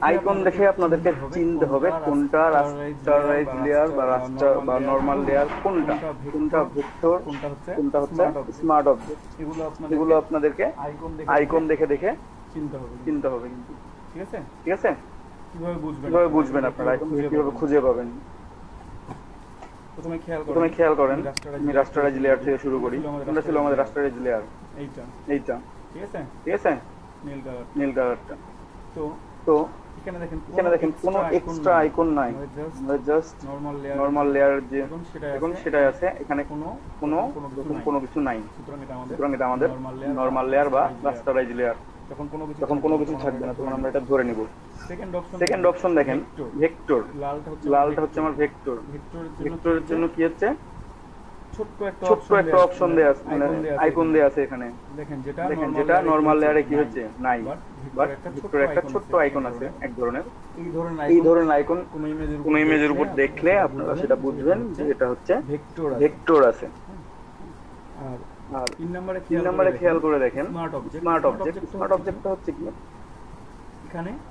আইকন দেখে আপনাদেরকে চিনতে হবে কোনটা রাস্টারাইজ লেয়ার বা রাস্টার বা নরমাল লেয়ার, কোনটা ভেক্টর, কোনটা হচ্ছে স্মার্ট অবজেক্ট। এগুলো আপনাদেরকে আইকন দেখে দেখে চিনতে হবে কিন্তু, ঠিক আছে? কিভাবে বুঝবেন আপনারা আইকন কিভাবে খুঁজে পাবেন? প্রথমে খেয়াল করেন, আমি রাস্টারাইজ লেয়ার থেকে শুরু করি। কোনটা ছিল আমাদের রাস্টারাইজ লেয়ার? এইটা, ঠিক আছে? নীল কালারটা। তো এখানে দেখেন কোনো এক্সট্রা আইকন নাই, জাস্ট নরমাল লেয়ার যে এখন সেটাই আছে, এখানে কোনো কিছু নাই। সুতরাং এটা আমাদের নরমাল লেয়ার বা রাস্টারাইজ লেয়ার। যখন কোনো কিছু থাকবে না তখন আমরা এটা ধরে নিব। সেকেন্ড অপশন দেখেন ভেক্টর, লালটা হচ্ছে আমার ভেক্টর। ভেক্টরের জন্য কি হচ্ছে? ছোট্ট একটা অপশন দেয়া আছে, মানে আইকন দেয়া আছে এখানে। দেখেন যেটা নরমাল লেয়ারে কি হচ্ছে? নাই, বাট ভেক্টরে একটা ছোট্ট আইকন আছে এক ধরনের। এই ধরনের আইকন কোন ইমেজের উপর দেখলে আপনারা সেটা বুঝবেন যে এটা হচ্ছে ভেক্টর আছে। আর 3 নম্বরে খেয়াল করে দেখেন স্মার্ট অবজেক্ট। স্মার্ট অবজেক্টটা হচ্ছে কি?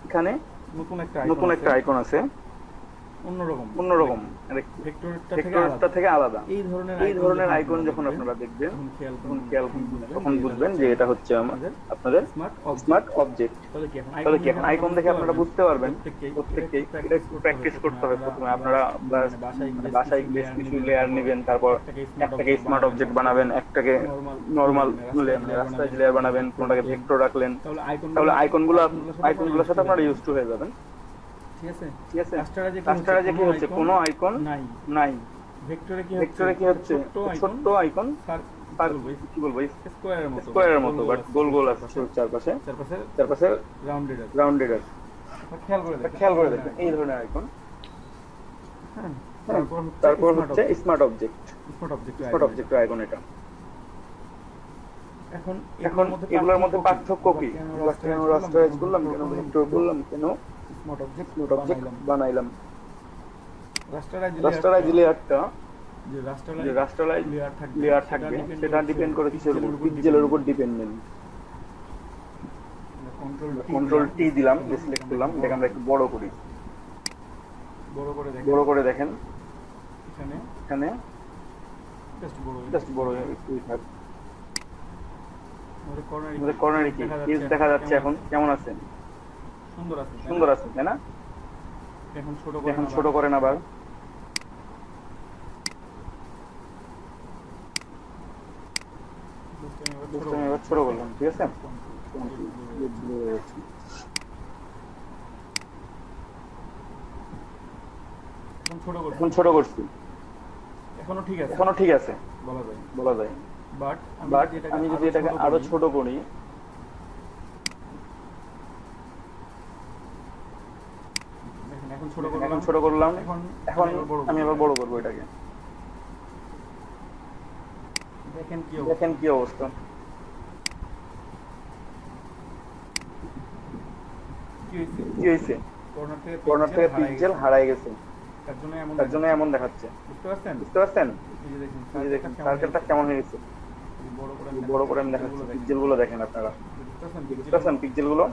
এখানে নতুন একটা আইকন আছে, অন্যরকম ভেক্টরটা থেকে আলাদা। এই ধরনের আইকন যখন আপনারা দেখবেন তখন বুঝবেন যে এটা হচ্ছে আপনাদের স্মার্ট অবজেক্ট। তাহলে কি এখন আইকন দেখে আপনারা বুঝতে পারবেন? প্রত্যেককেই এটা প্র্যাকটিস করতে হবে। প্রথমে আপনারা বাসায় বেশ কিছু লেয়ার নেবেন, তারপর একটাকে স্মার্ট অবজেক্ট বানাবেন, একটাকে নরমাল রাস্টারাইজ লেয়ার বানাবেন, কোনটাকে ভেক্টর রাখলেন। তাহলে আইকনগুলোর সাথে আপনারা ইউজ টু হয়ে যাবেন, ঠিক আছে? রাস্টারাইজে কি হচ্ছে? কোনো আইকন নাই। ভেক্টরে কি হচ্ছে? ছোট্ট আইকন, কি বলবো, স্কোয়ারের মতো, বাট গোল গোল আছে চারপাশে রাউন্ডেড আছে। খেয়াল করে দেখবেন এই ধরনের আইকন। তারপর হচ্ছে স্মার্ট অবজেক্ট আইকন। এটা এখন এগুলোর মধ্যে পার্থক্য কি? কেন রাস্টারাইজ করলাম, কেন ভেক্টর করলাম, কেন স্মার্ট অবজেক্ট বানাইলাম? রাস্টারাইজ লেয়ারটা যে রাস্টারাইজ লেয়ার থাকবে সেটা ডিপেন্ড করে কিসের উপর? পিক্সেলের উপর ডিপেন্ডেন্ট। কন্ট্রোল টি দিলাম, সিলেক্ট করলাম, এটাকে আমরা একটু বড় করি, বড় করে দেখেন এখানে জাস্ট বড় একটু থাক। আমাদের কর্নারে কি পেজ দেখা যাচ্ছে এখন কেমন আছে? সুন্দর আছে তাই না? এখন ছোট করেন আবার, আমি এবার ছোট করলাম, ঠিক আছে? এখন ছোট করছি, এখনো ঠিক আছে বলা যায়, বাট আমি যদি এটাকে আরো ছোট করি, এখন ছোট করলাম, এখন আমি আবার বড় করবো এটাকে, দেখেন কি অবস্থা। কি হয়েছে? কর্নার থেকে পিক্সেল হারাই গেছে, তার জন্য এমন দেখাচ্ছে, বুঝতে পারছেন? এই যে দেখেন সার্কেলটা কেমন হয়ে গেছে, বড় করে আমি দেখাচ্ছি, পিক্সেল গুলো দেখেন আপনারা, বুঝতে পারছেন? পিক্সেল গুলো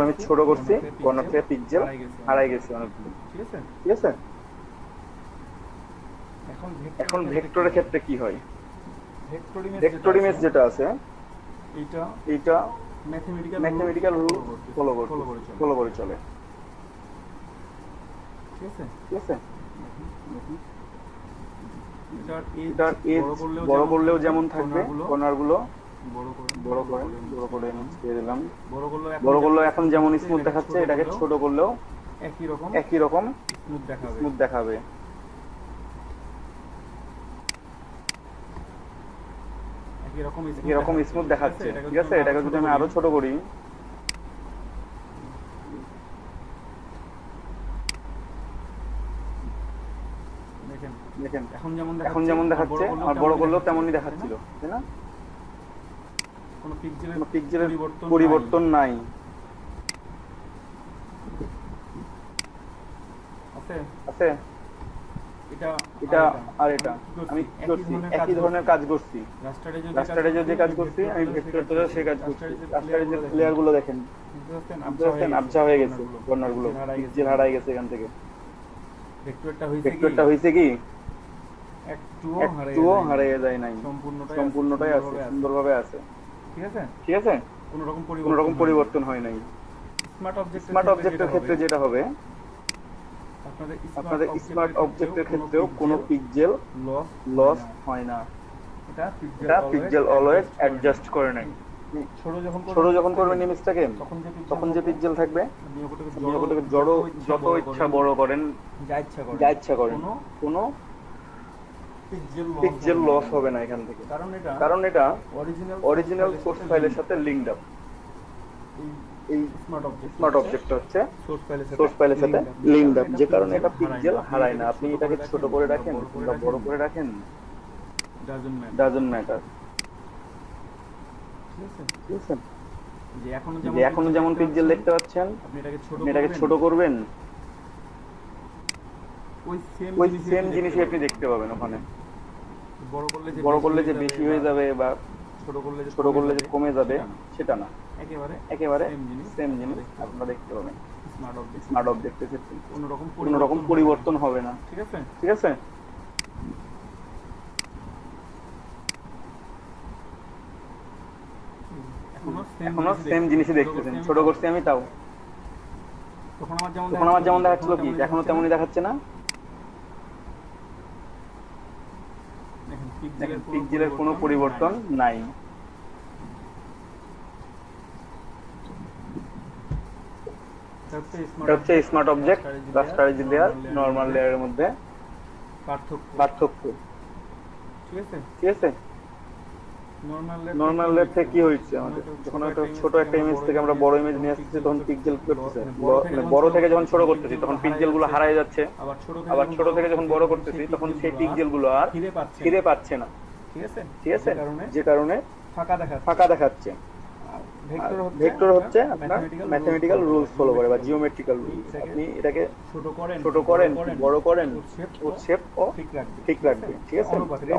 আমি ছোট করছি, কর্নার থেকে পিক্সেল হারাই গেছে অনেকগুলো, ঠিক আছে? এখন ভেক্টরের ক্ষেত্রে কি হয়? ভেক্টর ইমেজ যেটা আছে এইটা ম্যাথমেটিক্যাল রুল ফলো করে চলে, ঠিক আছে? এটার এজ বড় করলেও যেমন থাকবে, কর্নার গুলো বড় করে দিয়ে দিলাম, বড় করলেও এখন যেমন স্মুথ দেখাচ্ছে, এটাকে ছোট করলেও একই রকম স্মুথ দেখাবে। এরকম স্মুথ দেখাচ্ছে, ঠিক আছে? এটাকে যদি আমি আরো ছোট করি, দেখেন এখন যেমন দেখাচ্ছে, আমার বড় করলেও তেমনই দেখাচ্ছিল, তাই না? কোনো পিক্সেলের পরিবর্তন নাই, আছে? এটা আর এটা আমি কি করছি? একই ধরনের কাজ করছি, রাস্টারে যে কাজ করছি আমি ভেক্টরে সেই কাজ করছি। রাস্টারে যে লেয়ার গুলো দেখেন আবছা হয়ে গেছে, কর্নার গুলো পিক্সেল হারাই গেছে এখান থেকে। ভেক্টরটা হইছে কি একটুও হারিয়ে যায় নাই, সম্পূর্ণটাই আছে, সুন্দরভাবে আছে, ঠিক আছে? কোনো রকম পরিবর্তন হয় নাই। স্মার্ট অবজেক্টের ক্ষেত্রে যেটা হবে, আপনাদের স্মার্ট অবজেক্টের ক্ষেত্রেও কোনো পিক্সেল লস হয় না, এটা পিক্সেল অলওয়েজ অ্যাডজাস্ট করে নেয়। ছোট যখন করবেন ইমেজটাকে, তখন যে পিক্সেল থাকবে আপনি ওটাকে যত ইচ্ছা বড় করেন, যা ইচ্ছা করেন, কোনো পিক্সেল লস হবে না এখান থেকে, কারণ এটা অরিজিনাল সোর্স ফাইলের সাথে লিংকড আপ। এই স্মার্ট অবজেক্টটা হচ্ছে সোর্স ফাইলের সাথে লিংকড আপ, যে কারণে এটা পিক্সেল হারায় না। আপনি এটাকে ছোট করে রাখেন বা বড় করে রাখেন, ডাজন্ট ম্যাটার, ঠিক আছে? যে এখনো যেমন পিক্সেল দেখতে পাচ্ছেন, আপনি এটাকে ছোট করবেন, ওই সেম জিনিসই আপনি দেখতে পাবেন ওখানে। বড় করলে যে বেশি হয়ে যাবে বা ছোট করলে যে কমে যাবে সেটা না, একেবারে সেম জিনিস আপনারা দেখতে পাবেন স্মার্ট অবজেক্টের ক্ষেত্রে, কোনো রকম পরিবর্তন হবে না, ঠিক আছে? এখনো সেম জিনিসই দেখতেছেন, ছোট করছি আমি তাও। তখন আমার যেমন দেখাচ্ছিল কি এখনো তেমনই দেখাচ্ছে না? পিক্সেলের কোনো পরিবর্তন নাই। এটা হচ্ছে স্মার্ট অবজেক্ট রাস্টারের লেয়ার নরমাল লেয়ারের মধ্যে পার্থক্য, ঠিক আছে? নরমাল লেয়ার থেকে কি হচ্ছে, আমাদের যখন একটা ছোট একটা ইমেজ থেকে আমরা বড় ইমেজ নিয়ে আসতেছি, তখন পিক্সেল করতেছে, বড় থেকে যখন ছোট করতেছি তখন পিক্সেল গুলো হারায় যাচ্ছে, আবার ছোট থেকে যখন বড় করতেছি তখন সেই পিক্সেল গুলো আর ফিরে পাচ্ছে না, ঠিক আছে? যে কারণে ফাঁকা দেখাচ্ছে। ভেক্টর হচ্ছে আপনার ম্যাথমেটিক্যাল রুলস ফলো করে বা জিওমেট্রিক্যাল রুলস। আপনি এটাকে ছোট করেন, বড় করেন, ওর শেপ ও ঠিক রাখবে, ঠিক আছে?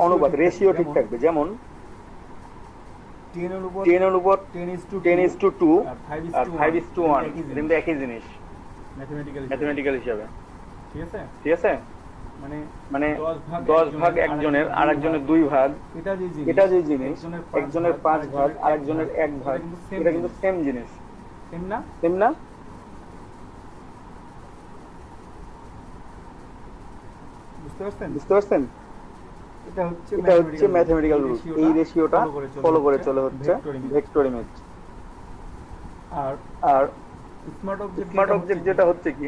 অনুপাত রেশিও ঠিক থাকবে। যেমন 10 এর উপর 10 এর উপর 10:2 আর আর 5:1 একই জিনিস। কিন্তু একই জিনিস ম্যাথমেটিক্যাল হিসাবে, ঠিক আছে? ঠিক আছে? মানে মানে 10 ভাগ একজনের আর একজনের 2 ভাগ, এটা যে জিনিস একজনের 5 ভাগ আর একজনের 1 ভাগ, এটা কিন্তু সেম জিনিস, সেম না? সেম না? বুঝতে পারছেন? বুঝতে পারছেন? এটা হচ্ছে এটা হচ্ছে ম্যাথমেটিক্যাল রুল। এই রেশিওটা ফলো করে চলে হচ্ছে ভেক্টর ইমেজ। আর আর স্মার্ট স্মার্ট অবজেক্ট যেটা হচ্ছে কি,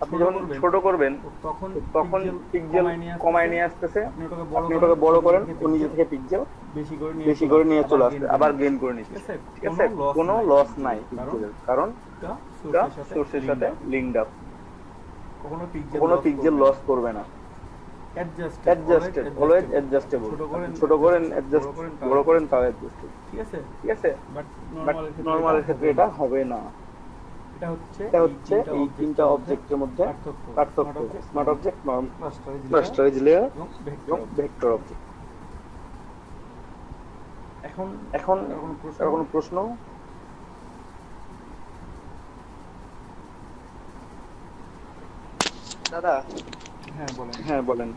আপনি যখন ছোট করবেন তখন পিক্সেল কমায় নিয়ে আসতেছে, আপনি ওটাকে বড় করেন, ও নিজে থেকে পিক্সেল বেশি করে নিয়ে চলে আসবে, আবার গেইন করে নিচ্ছে, ঠিক আছে? কোনো লস নাই পিক্সেলের, কারণ এটা সোর্সের সাথে লিংকড আপ। কোনো পিক্সেল লস করবে না। Adjusted, always adjustable. ছোট করেন অ্যাডজাস্ট, বড় করেন তাও অ্যাডজাস্টেবল, ঠিক আছে? বাট নরমালের ক্ষেত্রে এটা হবে না। এটা হচ্ছে এই তিনটা অবজেক্টের মধ্যে পার্থক্য, স্মার্ট অবজেক্ট, স্টোরেজ লেয়ার এবং ভেক্টর অবজেক্ট। এখন কোনো প্রশ্ন? দাদা, হ্যাঁ বলেন।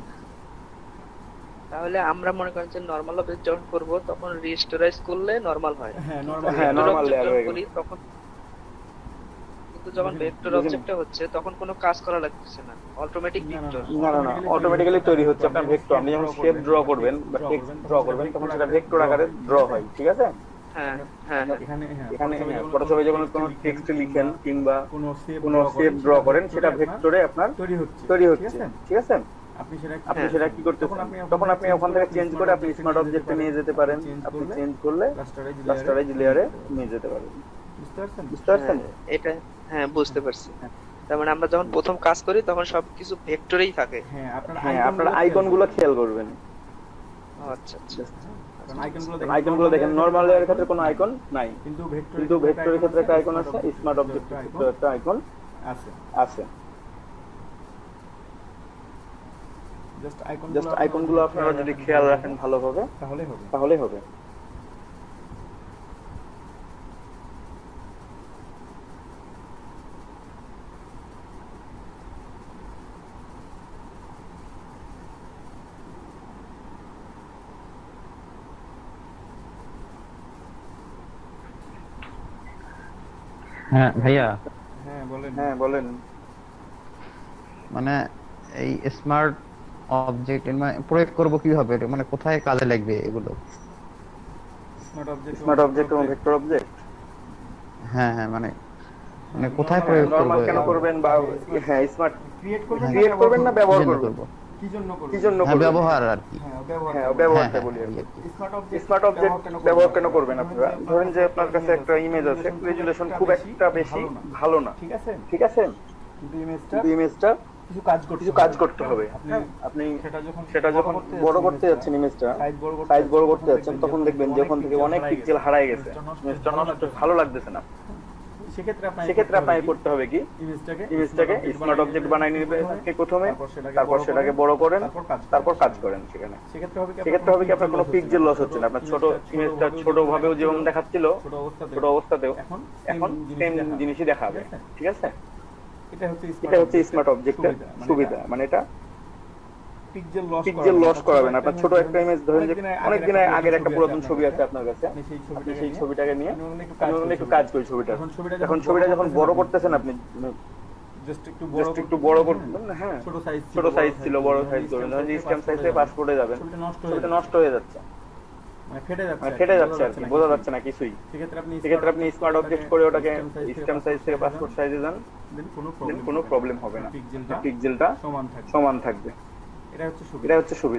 তাহলে আমরা মনে করেন যে নরমাল অবজেক্ট যখন করব তখন রিস্টোরাইজ করলে নরমাল হয়। হ্যাঁ, ভেক্টর নরমাল অবজেক্ট লেয়ার যখন হয়ে গেল। করি তখন কিন্তু যখন ভেক্টর অবজেক্টটা হচ্ছে তখন কোনো কাজ করা লাগছে না, অটোমেটিক ভেক্টর। না, অটোমেটিক্যালি তৈরি হচ্ছে আপনার ভেক্টর। আপনি যখন শেপ ড্র করবেন বা টেক্সট ড্র করবেন তখন সেটা ভেক্টর আকারে ড্র হয়, ঠিক আছে? হ্যাঁ হ্যাঁ এখানে ফটোশপে যখন কোনো টেক্সট লিখেন কিংবা কোনো শেপ ড্র করেন সেটা ভেক্টরে আপনার তৈরি হচ্ছে, ঠিক আছে? আপনি সেটা কি করতেছেন, তখন আপনি ওখান থেকে চেঞ্জ করে আপনি স্মার্ট অবজেক্টে নিয়ে যেতে পারেন। আপনি চেঞ্জ করলে রাস্টারাইজ লেয়ারে নিয়ে যেতে পারেন। বুঝতে পারছেন? এটা হ্যাঁ বুঝতে পারছি। তার মানে আমরা যখন প্রথম কাজ করি তখন সবকিছু ভেক্টরেই থাকে। হ্যাঁ, আপনারা আইকনগুলো খেয়াল করবেন। আচ্ছা আচ্ছা। আইকনগুলো দেখেন, নরমাল লেয়ারের ক্ষেত্রে কোনো আইকন নাই, কিন্তু ভেক্টরের ক্ষেত্রে একটা আইকন আছে, স্মার্ট অবজেক্টের ক্ষেত্রে একটা আইকন আছে। জাস্ট আইকনগুলো আপনারা যদি খেয়াল রাখেন ভালোভাবে তাহলে হবে। হ্যাঁ ভাইয়া, হ্যাঁ বলেন। মানে এই স্মার্ট অবজেক্ট প্রয়োগ করব কিভাবে, মানে কোথায় কাজে লাগবে এগুলো? স্মার্ট অবজেক্ট এবং ভেক্টর অবজেক্ট, হ্যাঁ মানে কোথায় প্রয়োগ করব? নরমাল কেন করবেন বা হ্যাঁ স্মার্ট ক্রিয়েট করবেন না ব্যবহার করবেন? কি জন্য করবেন? ব্যবহার আর কি। হ্যাঁ, ব্যবহারটা বলি আর কি। স্মার্ট অবজেক্ট ব্যবহার কেন করবেন আপনারা? ধরেন যে আপনার কাছে একটা ইমেজ আছে, রেজুলেশন খুব একটা বেশি ভালো না, ঠিক আছে? কিন্তু ইমেজটা কিছু কাজ করতে হবে। আপনি সেটা যখন বড় করতে যাচ্ছেন, ইমেজটা সাইজ বড় করতে যাচ্ছেন, তখন দেখবেন যে ওখান থেকে অনেক পিক্সেল হারায় গেছে, ইমেজটা নষ্ট, ভালো লাগতেছে না। সেক্ষেত্রে আপনাকে করতে হবে কি, ইমেজটাকে স্মার্ট অবজেক্ট বানাই নেবেন প্রথমে, তারপর সেটাকে বড় করেন, তারপর কাজ করেন সেখানে। সেক্ষেত্রে হবে কি, আপনার কোনো পিক্সেল লস হচ্ছে না। আপনার ছোট ইমেজটা ছোট ভাবেও যেমন দেখাচ্ছিল, ছোট অবস্থাতেও এখন সেম জিনিসই দেখাবে, ঠিক আছে? এটা হচ্ছে স্মার্ট অবজেক্টের সুবিধা। মানে এটা পিক্সেল লস করাবে না। আপনার ছোট একটা ইমেজ, ধরেন যে অনেকদিন আগের একটা পুরাতন ছবি আছে আপনার কাছে, আপনি সেই ছবিটাকে নিয়ে একটু কাজ করি ছবিটা, এখন ছবিটা যখন বড় করতেছেন আপনি জাস্ট একটু বড় করবেন, হ্যাঁ ছোট সাইজ ছিল, বড় সাইজ করবেন, ধরেন যে স্ট্যাম্প সাইজে পাসপোর্টে যাবেন, ছবিটা নষ্ট হয়ে যাচ্ছে, ফেটে যাচ্ছে আর কি, বোঝা যাচ্ছে না কিছুই। সেক্ষেত্রে আপনি স্মার্ট অবজেক্ট করে ওটাকে স্ট্যাম্প সাইজ থেকে পাসপোর্ট সাইজে যান, কোনো প্রবলেম হবে না, পিক্সেলটা সমান থাকবে। এটা হচ্ছে সুবিধা।